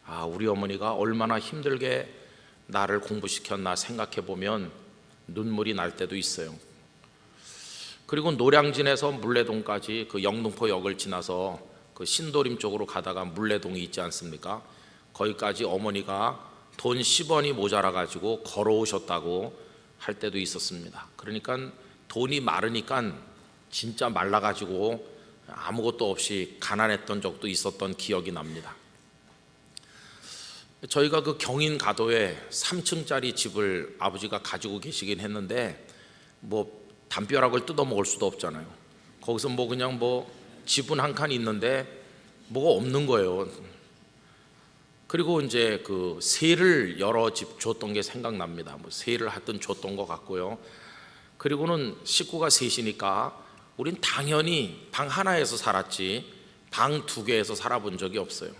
아, 우리 어머니가 얼마나 힘들게 나를 공부시켰나 생각해 보면 눈물이 날 때도 있어요. 그리고 노량진에서 물레동까지 그 영등포역을 지나서 그 신도림 쪽으로 가다가 물레동이 있지 않습니까? 거기까지 어머니가 돈 10원이 모자라 가지고 걸어오셨다고 할 때도 있었습니다. 그러니까 돈이 마르니까 진짜 말라 가지고 아무것도 없이 가난했던 적도 있었던 기억이 납니다. 저희가 그 경인 가도에 3층짜리 집을 아버지가 가지고 계시긴 했는데 뭐 담벼락을 뜯어 먹을 수도 없잖아요. 거기서 뭐 그냥 뭐 지분 한 칸 있는데 뭐가 없는 거예요. 그리고 이제 그 세를 여러 집 줬던 게 생각납니다. 뭐 세를 하여튼 줬던 것 같고요. 그리고는 식구가 셋이니까 우린 당연히 방 하나에서 살았지 방 2개에서 살아본 적이 없어요.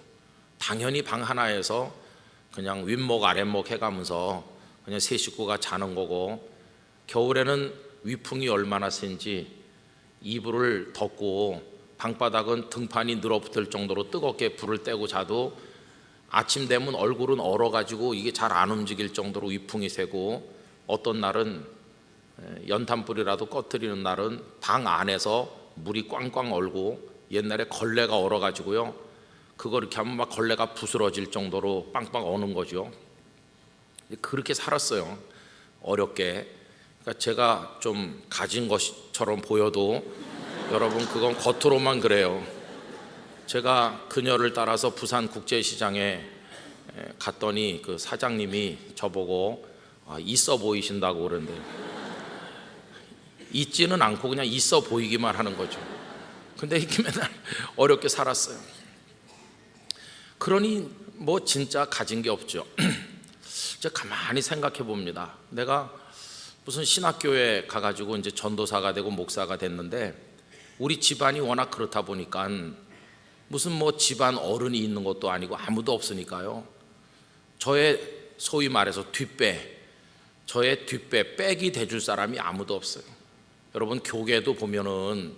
당연히 방 하나에서 그냥 윗목 아랫목 해가면서 그냥 세 식구가 자는 거고, 겨울에는 위풍이 얼마나 센지 이불을 덮고 방바닥은 등판이 늘어붙을 정도로 뜨겁게 불을 떼고 자도 아침 되면 얼굴은 얼어가지고 이게 잘 안 움직일 정도로 위풍이 세고, 어떤 날은 연탄불이라도 꺼뜨리는 날은 방 안에서 물이 꽝꽝 얼고 옛날에 걸레가 얼어가지고요, 그거 이렇게 하면 막 걸레가 부스러질 정도로 빵빵 어는 거죠. 그렇게 살았어요, 어렵게. 그러니까 제가 좀 가진 것처럼 보여도 여러분 그건 겉으로만 그래요. 제가 그녀를 따라서 부산국제시장에 갔더니 그 사장님이 저보고 있어 보이신다고 그러는데, 있지는 않고 그냥 있어 보이기만 하는 거죠. 근데 이렇게 맨날 어렵게 살았어요. 그러니 뭐 진짜 가진 게 없죠. 제가 가만히 생각해 봅니다. 내가 무슨 신학교에 가가지고 이제 전도사가 되고 목사가 됐는데 우리 집안이 워낙 그렇다 보니까 무슨 뭐 집안 어른이 있는 것도 아니고 아무도 없으니까요, 저의 소위 말해서 저의 뒷배 백이 돼줄 사람이 아무도 없어요. 여러분 교계도 보면은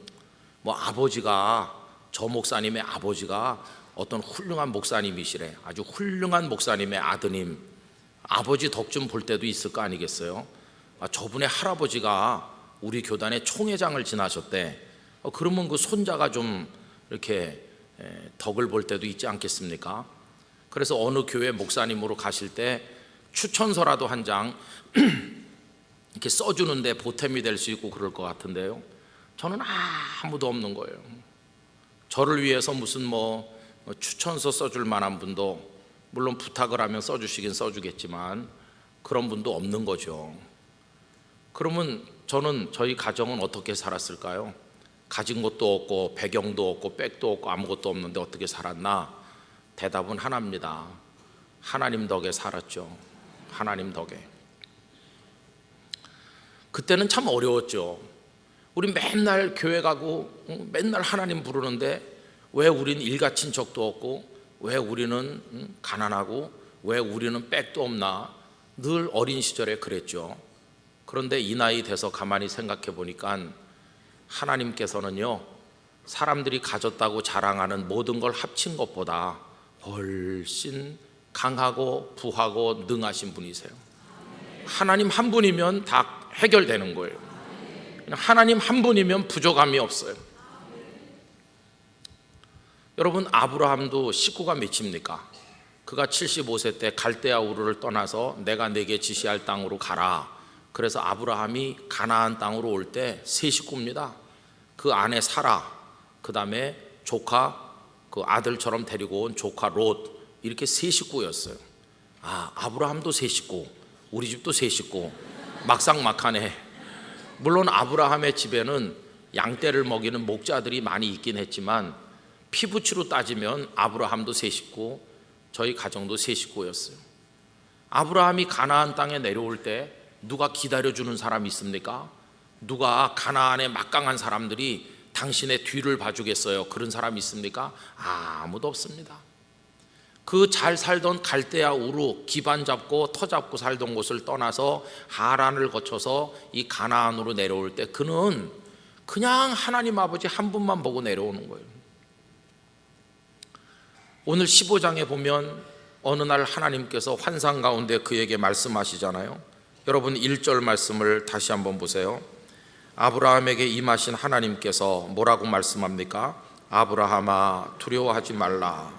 뭐 아버지가, 저 목사님의 아버지가 어떤 훌륭한 목사님이시래. 아주 훌륭한 목사님의 아드님, 아버지 덕 좀 볼 때도 있을 거 아니겠어요? 저분의 할아버지가 우리 교단의 총회장을 지나셨대. 그러면 그 손자가 좀 이렇게 덕을 볼 때도 있지 않겠습니까? 그래서 어느 교회 목사님으로 가실 때 추천서라도 한 장 이렇게 써주는데 보탬이 될 수 있고 그럴 것 같은데요, 저는 아무도 없는 거예요. 저를 위해서 무슨 뭐 추천서 써줄 만한 분도, 물론 부탁을 하면 써주시긴 써주겠지만 그런 분도 없는 거죠. 그러면 저희 가정은 어떻게 살았을까요? 가진 것도 없고 배경도 없고 백도 없고 아무것도 없는데 어떻게 살았나? 대답은 하나입니다. 하나님 덕에 살았죠. 하나님 덕에. 그때는 참 어려웠죠. 우리 맨날 교회 가고 맨날 하나님 부르는데 왜 우리는 일가 친척도 없고, 왜 우리는 가난하고, 왜 우리는 백도 없나? 늘 어린 시절에 그랬죠. 그런데 이 나이 돼서 가만히 생각해 보니까 하나님께서는요, 사람들이 가졌다고 자랑하는 모든 걸 합친 것보다 훨씬 강하고 부하고 능하신 분이세요. 하나님 한 분이면 다 해결되는 거예요. 하나님 한 분이면 부족함이 없어요. 여러분 아브라함도 식구가 몇입니까? 그가 75세 때 갈대아 우르를 떠나서 내가 네게 지시할 땅으로 가라. 그래서 아브라함이 가나안 땅으로 올 때 세 식구입니다. 그 아내 사라, 그 다음에 조카, 그 아들처럼 데리고 온 조카 롯, 이렇게 세 식구였어요. 아브라함도 세 식구, 우리 집도 세 식구, 막상막하네. 물론 아브라함의 집에는 양떼를 먹이는 목자들이 많이 있긴 했지만 피부치로 따지면 아브라함도 세 식구, 저희 가정도 세 식구였어요. 아브라함이 가나안 땅에 내려올 때 누가 기다려주는 사람이 있습니까? 누가 가나안의 막강한 사람들이 당신의 뒤를 봐주겠어요? 그런 사람이 있습니까? 아무도 없습니다. 그 잘 살던 갈대아 우르, 기반 잡고 터 잡고 살던 곳을 떠나서 하란을 거쳐서 이 가나안으로 내려올 때 그는 그냥 하나님 아버지 한 분만 보고 내려오는 거예요. 오늘 15장에 보면 어느 날 하나님께서 환상 가운데 그에게 말씀하시잖아요. 여러분 1절 말씀을 다시 한번 보세요. 아브라함에게 임하신 하나님께서 뭐라고 말씀합니까? 아브라함아, 두려워하지 말라.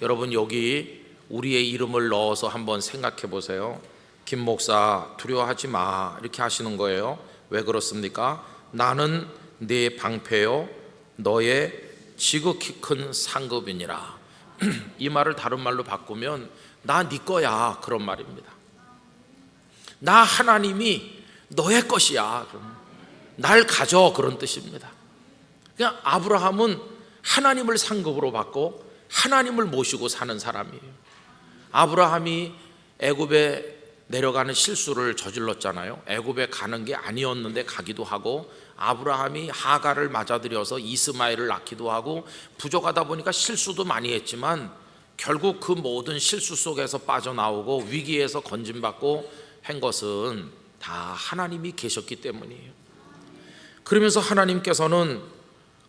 여러분 여기 우리의 이름을 넣어서 한번 생각해 보세요. 김 목사 두려워하지 마, 이렇게 하시는 거예요. 왜 그렇습니까? 나는 네 방패요 너의 지극히 큰 상급이니라. 이 말을 다른 말로 바꾸면 나 네 거야, 그런 말입니다. 나 하나님이 너의 것이야, 날 가져, 그런 뜻입니다. 그냥 아브라함은 하나님을 상급으로 받고 하나님을 모시고 사는 사람이에요. 아브라함이 애굽에 내려가는 실수를 저질렀잖아요. 애굽에 가는 게 아니었는데 가기도 하고, 아브라함이 하갈을 맞아들여서 이스마엘을 낳기도 하고, 부족하다 보니까 실수도 많이 했지만 결국 그 모든 실수 속에서 빠져나오고 위기에서 건진받고 한 것은 다 하나님이 계셨기 때문이에요. 그러면서 하나님께서는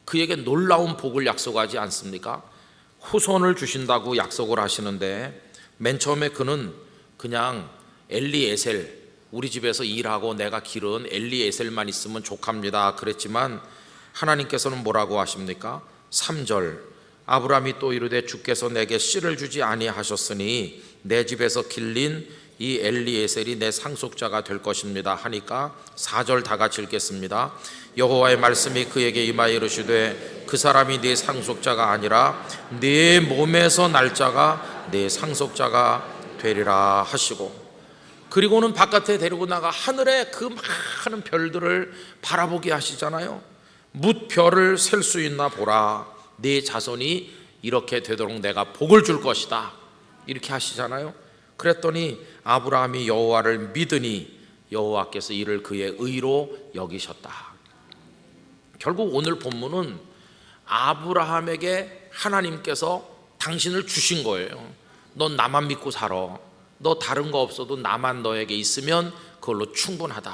그에게 놀라운 복을 약속하지 않습니까? 후손을 주신다고 약속을 하시는데, 맨 처음에 그는 그냥 엘리에셀, 우리 집에서 일하고 내가 기른 엘리에셀만 있으면 족합니다 그랬지만, 하나님께서는 뭐라고 하십니까? 3절, 아브라함이 또 이르되 주께서 내게 씨를 주지 아니하셨으니 내 집에서 길린 이 엘리에셀이 내 상속자가 될 것입니다 하니까 4절 다 같이 읽겠습니다. 여호와의 말씀이 그에게 임하여 이르시되 그 사람이 네 상속자가 아니라 네 몸에서 날 자가 네 상속자가 되리라 하시고, 그리고는 바깥에 데리고 나가 하늘의 그 많은 별들을 바라보게 하시잖아요. 뭇별을 셀 수 있나 보라, 네 자손이 이렇게 되도록 내가 복을 줄 것이다, 이렇게 하시잖아요. 그랬더니 아브라함이 여호와를 믿으니 여호와께서 이를 그의 의로 여기셨다. 결국 오늘 본문은 아브라함에게 하나님께서 당신을 주신 거예요. 넌 나만 믿고 살아. 너 다른 거 없어도 나만 너에게 있으면 그걸로 충분하다.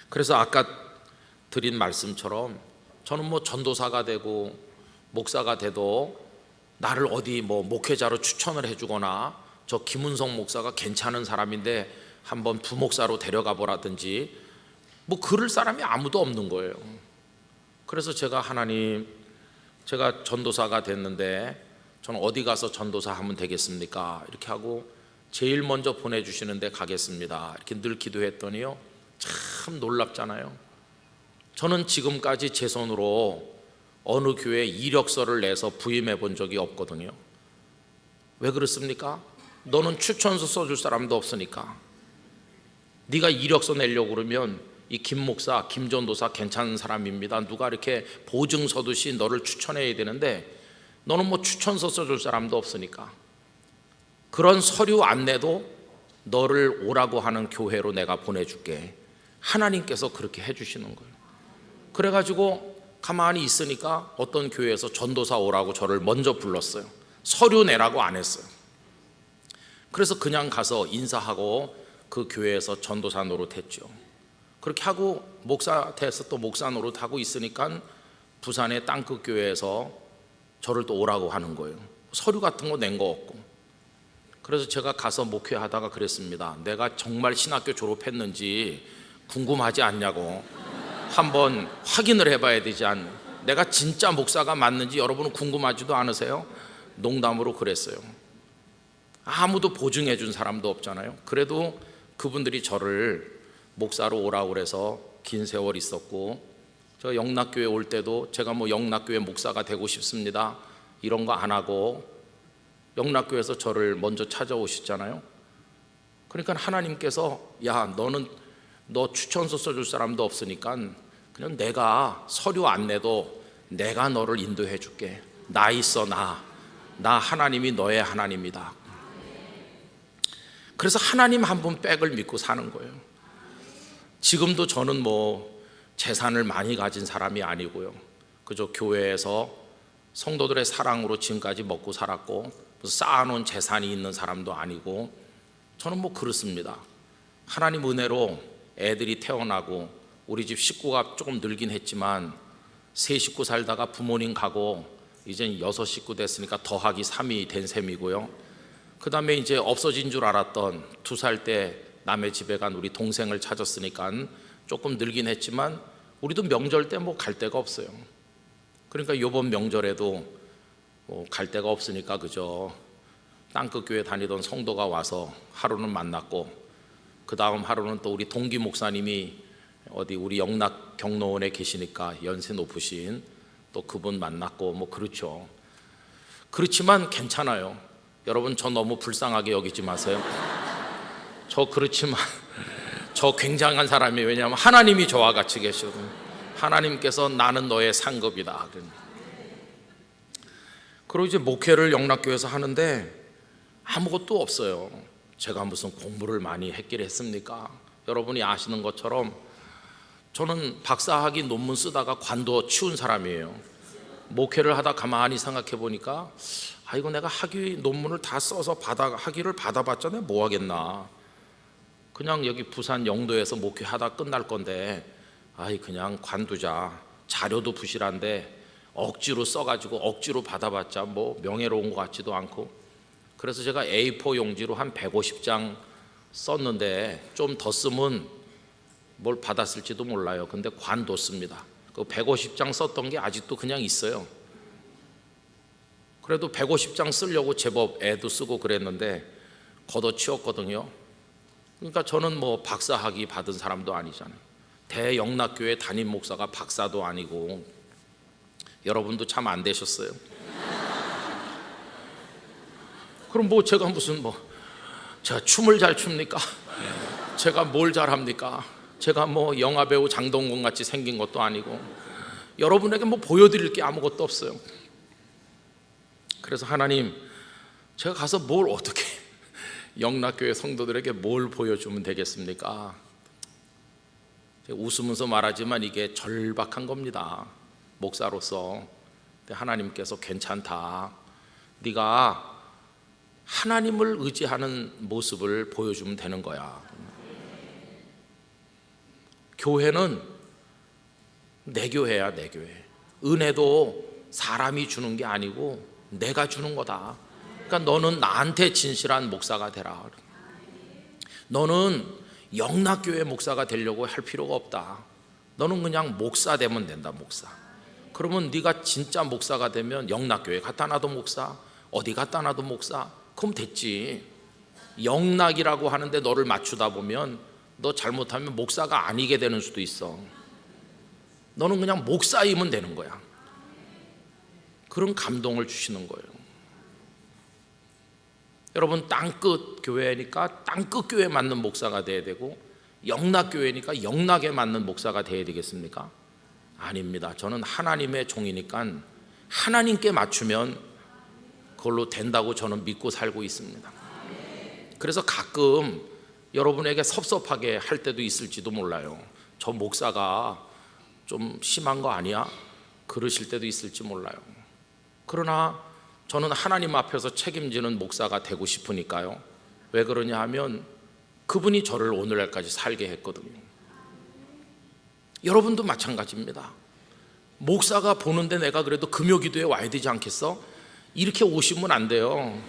그래서 아까 드린 말씀처럼 저는 뭐 전도사가 되고 목사가 돼도 나를 어디 뭐 목회자로 추천을 해주거나 저 김은성 목사가 괜찮은 사람인데 한번 부목사로 데려가 보라든지 뭐 그럴 사람이 아무도 없는 거예요. 그래서 제가 하나님, 제가 전도사가 됐는데 저는 어디 가서 전도사 하면 되겠습니까? 이렇게 하고 제일 먼저 보내주시는데 가겠습니다, 이렇게 늘 기도했더니요, 참 놀랍잖아요. 저는 지금까지 제 손으로 어느 교회에 이력서를 내서 부임해 본 적이 없거든요. 왜 그렇습니까? 너는 추천서 써줄 사람도 없으니까. 네가 이력서 내려고 그러면 이 김 목사, 김 전도사 괜찮은 사람입니다, 누가 이렇게 보증 서듯이 너를 추천해야 되는데 너는 뭐 추천서 써줄 사람도 없으니까 그런 서류 안내도 너를 오라고 하는 교회로 내가 보내줄게. 하나님께서 그렇게 해주시는 거예요. 그래가지고 가만히 있으니까 어떤 교회에서 전도사 오라고 저를 먼저 불렀어요. 서류 내라고 안 했어요. 그래서 그냥 가서 인사하고 그 교회에서 전도사 노릇했죠. 그렇게 하고 목사 돼서 또 목사 노릇하고 있으니까 부산의 땅끝 교회에서 저를 또 오라고 하는 거예요. 서류 같은 거 낸 거 없고. 그래서 제가 가서 목회하다가 그랬습니다. 내가 정말 신학교 졸업했는지 궁금하지 않냐고 한번 확인을 해봐야 되지 않나, 내가 진짜 목사가 맞는지 여러분은 궁금하지도 않으세요? 농담으로 그랬어요. 아무도 보증해 준 사람도 없잖아요. 그래도 그분들이 저를 목사로 오라고 그래서 긴 세월 있었고, 저 영락교회 올 때도 제가 뭐 영락교회 목사가 되고 싶습니다 이런 거 안 하고 영락교회에서 저를 먼저 찾아오셨잖아요. 그러니까 하나님께서 야 너 추천서 써줄 사람도 없으니까 그냥 내가 서류 안 내도 내가 너를 인도해 줄게. 나 있어. 나 하나님이 너의 하나님이다. 그래서 하나님 한 분 백을 믿고 사는 거예요. 지금도 저는 뭐 재산을 많이 가진 사람이 아니고요, 그저 교회에서 성도들의 사랑으로 지금까지 먹고 살았고 쌓아놓은 재산이 있는 사람도 아니고, 저는 뭐 그렇습니다. 하나님 은혜로 애들이 태어나고 우리 집 식구가 조금 늘긴 했지만 세 식구 살다가 부모님 가고 이젠 6식구 됐으니까 더하기 3이 된 셈이고요. 그 다음에 이제 없어진 줄 알았던 2살 때 남의 집에 간 우리 동생을 찾았으니까 조금 늘긴 했지만 우리도 명절 때 뭐 갈 데가 없어요. 그러니까 이번 명절에도 뭐 갈 데가 없으니까 그저 땅끝 교회 다니던 성도가 와서 하루는 만났고, 그 다음 하루는 또 우리 동기 목사님이 어디 우리 영락 경로원에 계시니까 연세 높으신 또 그분 만났고 뭐 그렇죠. 그렇지만 괜찮아요. 여러분 저 너무 불쌍하게 여기지 마세요. 저 그렇지만 저 굉장한 사람이에요. 왜냐하면 하나님이 저와 같이 계시거든요. 하나님께서 나는 너의 상급이다. 그리고 이제 목회를 영락교회에서 하는데 아무것도 없어요. 제가 무슨 공부를 많이 했기를 했습니까? 여러분이 아시는 것처럼 저는 박사학위 논문 쓰다가 관둬 치운 사람이에요. 목회를 하다 가만히 생각해 보니까 이거 내가 학위 논문을 다 써서 학위를 받아봤자 내가 뭐 하겠나. 그냥 여기 부산 영도에서 목회하다 끝날 건데 그냥 관두자. 자료도 부실한데 억지로 써가지고 억지로 받아봤자 뭐 명예로운 것 같지도 않고. 그래서 제가 A4 용지로 한 150장 썼는데 좀 더 쓰면 뭘 받았을지도 몰라요. 근데 관뒀습니다. 그 150장 썼던 게 아직도 그냥 있어요. 그래도 150장 쓰려고 제법 애도 쓰고 그랬는데 걷어치웠거든요. 그러니까 저는 뭐 박사학위 받은 사람도 아니잖아요. 대영락교회 담임 목사가 박사도 아니고. 여러분도 참 안 되셨어요. 그럼 뭐 제가 무슨 제가 춤을 잘 춥니까? 제가 뭘 잘합니까? 제가 뭐 영화배우 장동건 같이 생긴 것도 아니고 여러분에게 뭐 보여드릴 게 아무것도 없어요. 그래서 하나님, 제가 가서 뭘 어떻게 영락교회 성도들에게 뭘 보여주면 되겠습니까? 제가 웃으면서 말하지만 이게 절박한 겁니다. 목사로서. 근데 하나님께서 괜찮다. 네가 하나님을 의지하는 모습을 보여주면 되는 거야. 교회는 내 교회야, 내 교회. 은혜도 사람이 주는 게 아니고 내가 주는 거다. 그러니까 너는 나한테 진실한 목사가 되라. 너는 영락교회 목사가 되려고 할 필요가 없다. 너는 그냥 목사 되면 된다, 목사. 그러면 네가 진짜 목사가 되면 영락교회 갖다 놔도 목사, 어디 갖다 놔도 목사, 그럼 됐지. 영락이라고 하는데 너를 맞추다 보면 너 잘못하면 목사가 아니게 되는 수도 있어. 너는 그냥 목사이면 되는 거야. 그런 감동을 주시는 거예요. 여러분, 땅끝 교회니까 땅끝 교회에 맞는 목사가 돼야 되고, 영락교회니까 영락에 맞는 목사가 돼야 되겠습니까? 아닙니다. 저는 하나님의 종이니까 하나님께 맞추면 그걸로 된다고 저는 믿고 살고 있습니다. 그래서 가끔 여러분에게 섭섭하게 할 때도 있을지도 몰라요. 저 목사가 좀 심한 거 아니야? 그러실 때도 있을지 몰라요. 그러나 저는 하나님 앞에서 책임지는 목사가 되고 싶으니까요. 왜 그러냐 하면 그분이 저를 오늘날까지 살게 했거든요. 여러분도 마찬가지입니다. 목사가 보는데 내가 그래도 금요기도에 와야 되지 않겠어? 이렇게 오시면 안 돼요.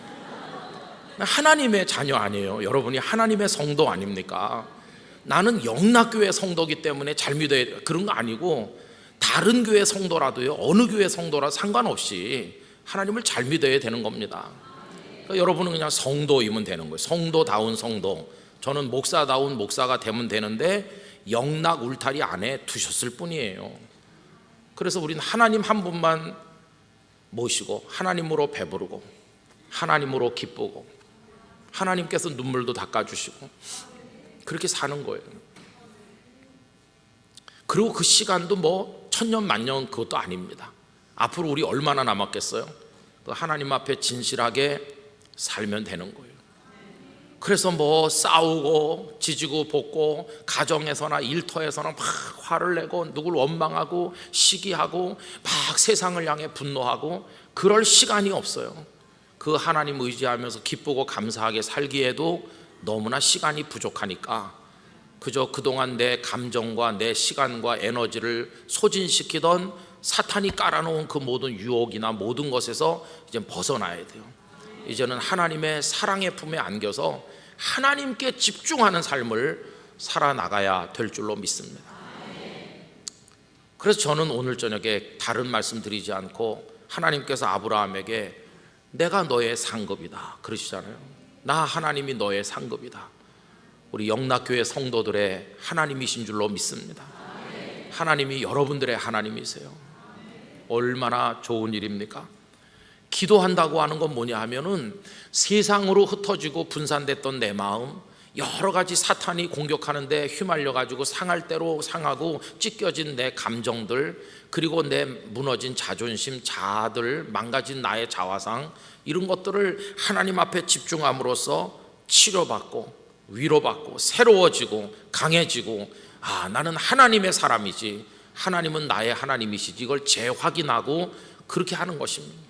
하나님의 자녀 아니에요. 여러분이 하나님의 성도 아닙니까? 나는 영락교회 성도기 때문에 잘 믿어야 돼요. 그런 거 아니고 다른 교회 성도라도요, 어느 교회 성도라 상관없이 하나님을 잘 믿어야 되는 겁니다. 그러니까 여러분은 그냥 성도이면 되는 거예요. 성도다운 성도. 저는 목사다운 목사가 되면 되는데 영락 울타리 안에 두셨을 뿐이에요. 그래서 우리는 하나님 한 분만 모시고 하나님으로 배부르고 하나님으로 기쁘고 하나님께서 눈물도 닦아주시고 그렇게 사는 거예요. 그리고 그 시간도 뭐 천년 만년 그것도 아닙니다. 앞으로 우리 얼마나 남았겠어요? 하나님 앞에 진실하게 살면 되는 거예요. 그래서 뭐 싸우고 지지고 볶고 가정에서나 일터에서나 막 화를 내고 누굴 원망하고 시기하고 막 세상을 향해 분노하고 그럴 시간이 없어요. 그 하나님 의지하면서 기쁘고 감사하게 살기에도 너무나 시간이 부족하니까 그저 그동안 내 감정과 내 시간과 에너지를 소진시키던 사탄이 깔아놓은 그 모든 유혹이나 모든 것에서 이제 벗어나야 돼요. 이제는 하나님의 사랑의 품에 안겨서 하나님께 집중하는 삶을 살아나가야 될 줄로 믿습니다. 그래서 저는 오늘 저녁에 다른 말씀 드리지 않고 하나님께서 아브라함에게 내가 너의 상급이다 그러시잖아요. 나 하나님이 너의 상급이다. 우리 영락교회 성도들의 하나님이신 줄로 믿습니다. 하나님이 여러분들의 하나님이세요. 얼마나 좋은 일입니까? 기도한다고 하는 건 뭐냐 하면은 세상으로 흩어지고 분산됐던 내 마음, 여러 가지 사탄이 공격하는데 휘말려 가지고 상할 대로 상하고 찢겨진 내 감정들, 그리고 내 무너진 자존심, 자아들, 망가진 나의 자화상, 이런 것들을 하나님 앞에 집중함으로써 치료받고 위로받고 새로워지고 강해지고, 아, 나는 하나님의 사람이지, 하나님은 나의 하나님이시지, 이걸 재확인하고 그렇게 하는 것입니다.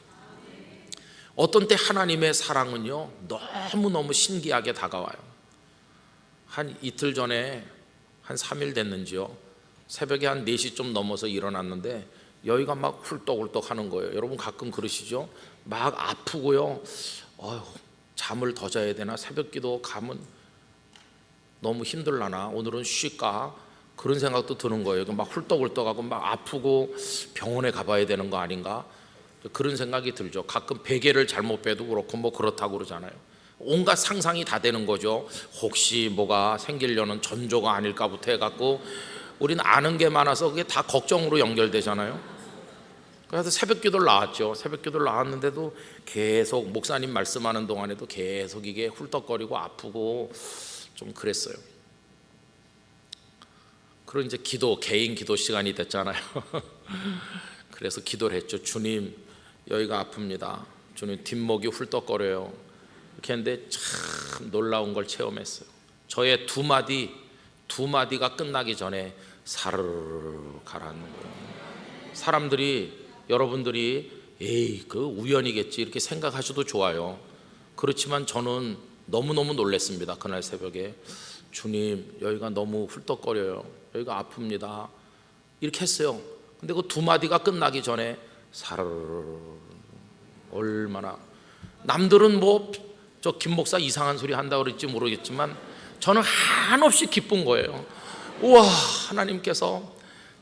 어떤 때 하나님의 사랑은요 너무너무 신기하게 다가와요. 한 이틀 전에 한 3일 됐는지요, 새벽에 한 4시 좀 넘어서 일어났는데 여기가 막 훌떡훌떡 하는 거예요. 여러분 가끔 그러시죠? 막 아프고요, 잠을 더 자야 되나, 새벽기도 가면 너무 힘들라나, 오늘은 쉴까, 그런 생각도 드는 거예요. 막 훌떡훌떡하고 막 아프고 병원에 가봐야 되는 거 아닌가, 그런 생각이 들죠. 가끔 베개를 잘못 빼도 그렇고 뭐 그렇다고 그러잖아요. 온갖 상상이 다 되는 거죠. 혹시 뭐가 생기려는 전조가 아닐까부터 해갖고 우리는 아는 게 많아서 그게 다 걱정으로 연결되잖아요. 그래서 새벽기도를 나왔죠. 새벽기도를 나왔는데도 계속 목사님 말씀하는 동안에도 계속 이게 훌떡거리고 아프고 좀 그랬어요. 그리고 이제 개인 기도 시간이 됐잖아요. 그래서 기도를 했죠. 주님, 여기가 아픕니다. 주님, 뒷목이 훌떡거려요. 이렇게 했는데 참 놀라운 걸 체험했어요. 저의 두 마디가 끝나기 전에 사르르 가라앉는 거예요. 사람들이, 여러분들이 에이 그 우연이겠지 이렇게 생각하셔도 좋아요. 그렇지만 저는 너무너무 놀랐습니다. 그날 새벽에 주님, 여기가 너무 훌떡거려요. 여기가 아픕니다. 이렇게 했어요. 근데 그 두 마디가 끝나기 전에 사르르, 얼마나, 남들은 뭐 저 김 목사 이상한 소리 한다고 그랬지 모르겠지만 저는 한없이 기쁜 거예요. 우와, 하나님께서,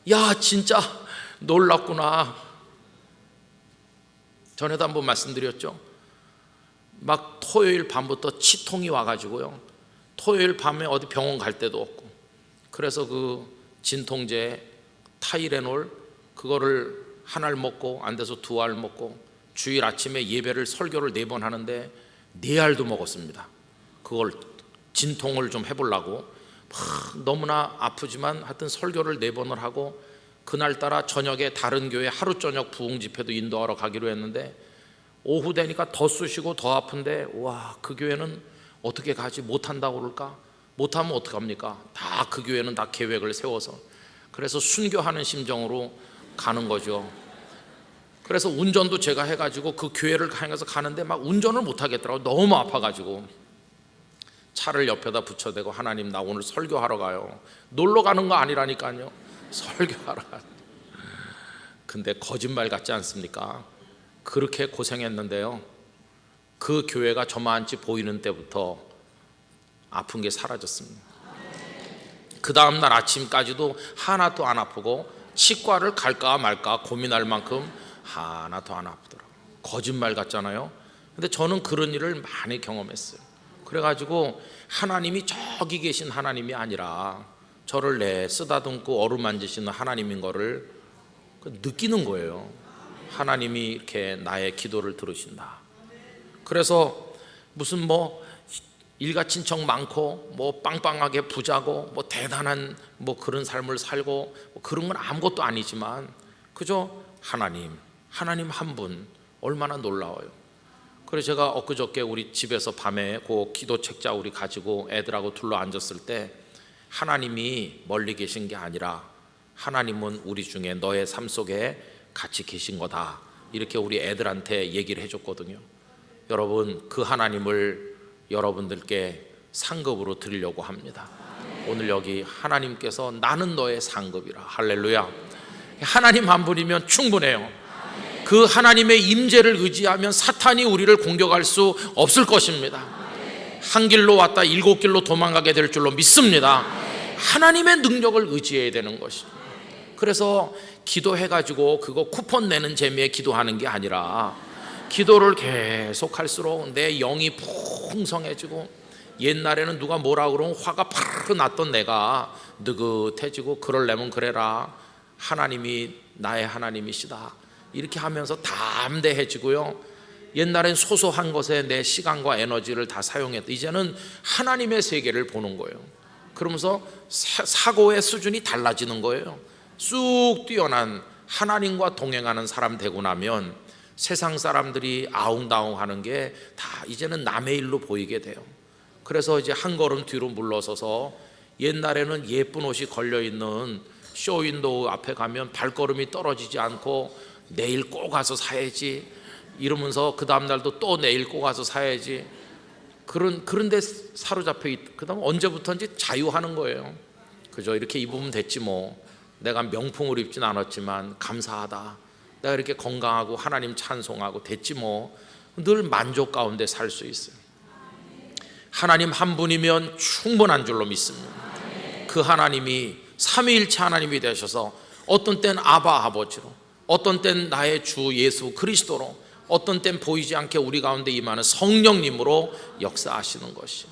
야 진짜 놀랍구나. 전에도 한번 말씀드렸죠. 막 토요일 밤부터 치통이 와가지고요, 토요일 밤에 어디 병원 갈 데도 없고, 그래서 그 진통제 타이레놀 그거를 한 알 먹고 안 돼서 2알 먹고, 주일 아침에 예배를 설교를 4번 하는데 4알도 먹었습니다. 그걸 진통을 좀 해보려고. 너무나 아프지만 하여튼 설교를 4번을 하고, 그날따라 저녁에 다른 교회 하루 저녁 부흥 집회도 인도하러 가기로 했는데 오후 되니까 더 쑤시고 더 아픈데, 와, 그 교회는 어떻게 가지, 못한다고 그럴까, 못하면 어떡합니까? 다 그 교회는 다 계획을 세워서, 그래서 순교하는 심정으로 가는 거죠. 그래서 운전도 제가 해가지고 그 교회를 향해서 가는데 막 운전을 못 하겠더라고요. 너무 아파가지고 차를 옆에다 붙여대고, 하나님, 나 오늘 설교하러 가요. 놀러 가는 거 아니라니까요, 설교하러 가요. 근데 거짓말 같지 않습니까? 그렇게 고생했는데요, 그 교회가 저만치 보이는 때부터 아픈 게 사라졌습니다. 그 다음날 아침까지도 하나도 안 아프고, 치과를 갈까 말까 고민할 만큼 하나도 안 아프더라고요. 거짓말 같잖아요. 근데 저는 그런 일을 많이 경험했어요. 그래가지고 하나님이 저기 계신 하나님이 아니라 저를 쓰다듬고 어루만지시는 하나님인 거를 느끼는 거예요. 하나님이 이렇게 나의 기도를 들으신다. 그래서 무슨 뭐 일가친척 많고 뭐 빵빵하게 부자고 뭐 대단한 뭐 그런 삶을 살고 뭐 그런 건 아무것도 아니지만 그저 하나님 한 분 얼마나 놀라워요. 그래서 제가 엊그저께 우리 집에서 밤에 그 기도 책자 우리 가지고 애들하고 둘러 앉았을 때 하나님이 멀리 계신 게 아니라 하나님은 우리 중에 너의 삶 속에 같이 계신 거다, 이렇게 우리 애들한테 얘기를 해줬거든요. 여러분, 그 하나님을 여러분들께 상급으로 드리려고 합니다. 오늘 여기 하나님께서 나는 너의 상급이라. 할렐루야. 하나님 한 분이면 충분해요. 그 하나님의 임재를 의지하면 사탄이 우리를 공격할 수 없을 것입니다. 한 길로 왔다 7길로 도망가게 될 줄로 믿습니다. 하나님의 능력을 의지해야 되는 것입니다. 그래서 기도해가지고 그거 쿠폰 내는 재미에 기도하는 게 아니라 기도를 계속 할수록 내 영이 풍성해지고, 옛날에는 누가 뭐라 그러면 화가 파르르 났던 내가 느긋해지고, 그럴려면 그래라, 하나님이 나의 하나님이시다, 이렇게 하면서 담대해지고요. 옛날엔 소소한 것에 내 시간과 에너지를 다 사용했다, 이제는 하나님의 세계를 보는 거예요. 그러면서 사고의 수준이 달라지는 거예요. 쑥 뛰어난 하나님과 동행하는 사람 되고 나면 세상 사람들이 아웅다웅하는 게 다 이제는 남의 일로 보이게 돼요. 그래서 이제 한 걸음 뒤로 물러서서, 옛날에는 예쁜 옷이 걸려있는 쇼윈도우 앞에 가면 발걸음이 떨어지지 않고 내일 꼭 가서 사야지 이러면서 그 다음날도 또 내일 꼭 가서 사야지, 그런데 사로잡혀 그 다음 언제부터인지 자유하는 거예요. 그저 이렇게 입으면 됐지 뭐, 내가 명품을 입진 않았지만 감사하다, 내가 이렇게 건강하고 하나님 찬송하고 됐지 뭐, 늘 만족 가운데 살 수 있어요. 하나님 한 분이면 충분한 줄로 믿습니다. 그 하나님이 삼위일체 하나님이 되셔서 어떤 땐 아바 아버지로, 어떤 땐 나의 주 예수 그리스도로, 어떤 땐 보이지 않게 우리 가운데 임하는 성령님으로 역사하시는 것이,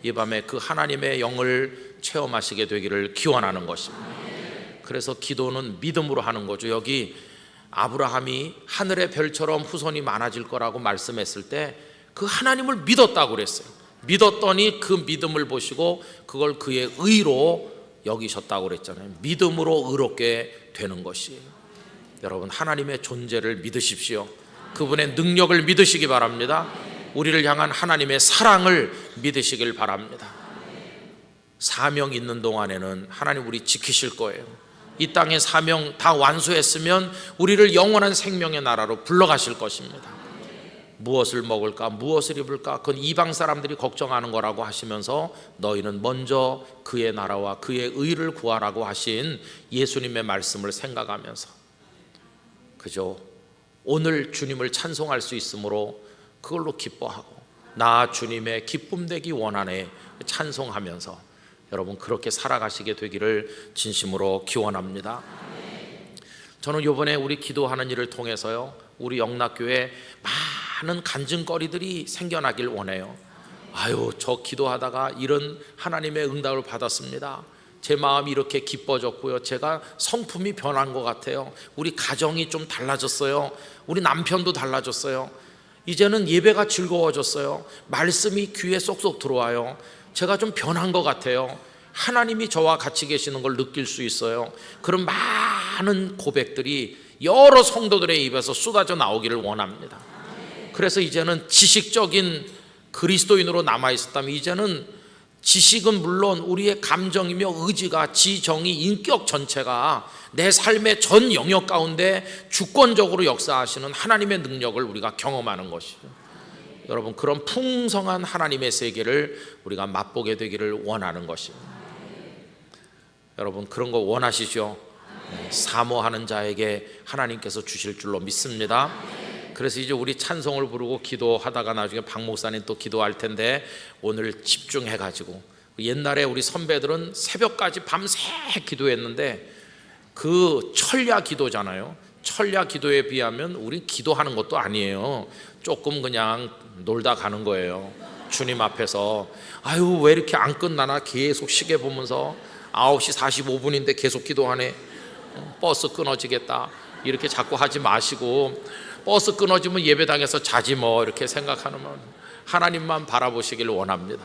이 밤에 그 하나님의 영을 체험하시게 되기를 기원하는 것입니다. 그래서 기도는 믿음으로 하는 거죠. 여기 아브라함이 하늘의 별처럼 후손이 많아질 거라고 말씀했을 때 그 하나님을 믿었다고 그랬어요. 믿었더니 그 믿음을 보시고 그걸 그의 의로 여기셨다고 그랬잖아요. 믿음으로 의롭게 되는 것이, 여러분 하나님의 존재를 믿으십시오. 그분의 능력을 믿으시기 바랍니다. 우리를 향한 하나님의 사랑을 믿으시길 바랍니다. 사명 있는 동안에는 하나님 우리 지키실 거예요. 이 땅의 사명 다 완수했으면 우리를 영원한 생명의 나라로 불러가실 것입니다. 무엇을 먹을까, 무엇을 입을까, 그건 이방 사람들이 걱정하는 거라고 하시면서 너희는 먼저 그의 나라와 그의 의를 구하라고 하신 예수님의 말씀을 생각하면서 그저 오늘 주님을 찬송할 수 있으므로 그걸로 기뻐하고, 나 주님의 기쁨 되기 원하네 찬송하면서 여러분 그렇게 살아가시게 되기를 진심으로 기원합니다. 저는 이번에 우리 기도하는 일을 통해서요, 우리 영락교회 많은 간증거리들이 생겨나길 원해요. 아유, 저 기도하다가 이런 하나님의 응답을 받았습니다. 제 마음이 이렇게 기뻐졌고요, 제가 성품이 변한 것 같아요. 우리 가정이 좀 달라졌어요. 우리 남편도 달라졌어요. 이제는 예배가 즐거워졌어요. 말씀이 귀에 쏙쏙 들어와요. 제가 좀 변한 것 같아요. 하나님이 저와 같이 계시는 걸 느낄 수 있어요. 그런 많은 고백들이 여러 성도들의 입에서 쏟아져 나오기를 원합니다. 그래서 이제는 지식적인 그리스도인으로 남아있었다면 이제는 지식은 물론 우리의 감정이며 의지가, 지정의, 인격 전체가 내 삶의 전 영역 가운데 주권적으로 역사하시는 하나님의 능력을 우리가 경험하는 것이죠. 여러분 그런 풍성한 하나님의 세계를 우리가 맛보게 되기를 원하는 것입니다. 여러분 그런 거 원하시죠? 사모하는 자에게 하나님께서 주실 줄로 믿습니다. 그래서 이제 우리 찬송을 부르고 기도하다가 나중에 박 목사님 또 기도할 텐데 오늘 집중해가지고, 옛날에 우리 선배들은 새벽까지 밤새 기도했는데 그 철야 기도잖아요. 철야 기도에 비하면 우리 기도하는 것도 아니에요. 조금 그냥 놀다 가는 거예요. 주님 앞에서 아유 왜 이렇게 안 끝나나 계속 시계 보면서 9시 45분인데 계속 기도하네, 버스 끊어지겠다, 이렇게 자꾸 하지 마시고 버스 끊어지면 예배당에서 자지 뭐 이렇게 생각하면 하나님만 바라보시길 원합니다.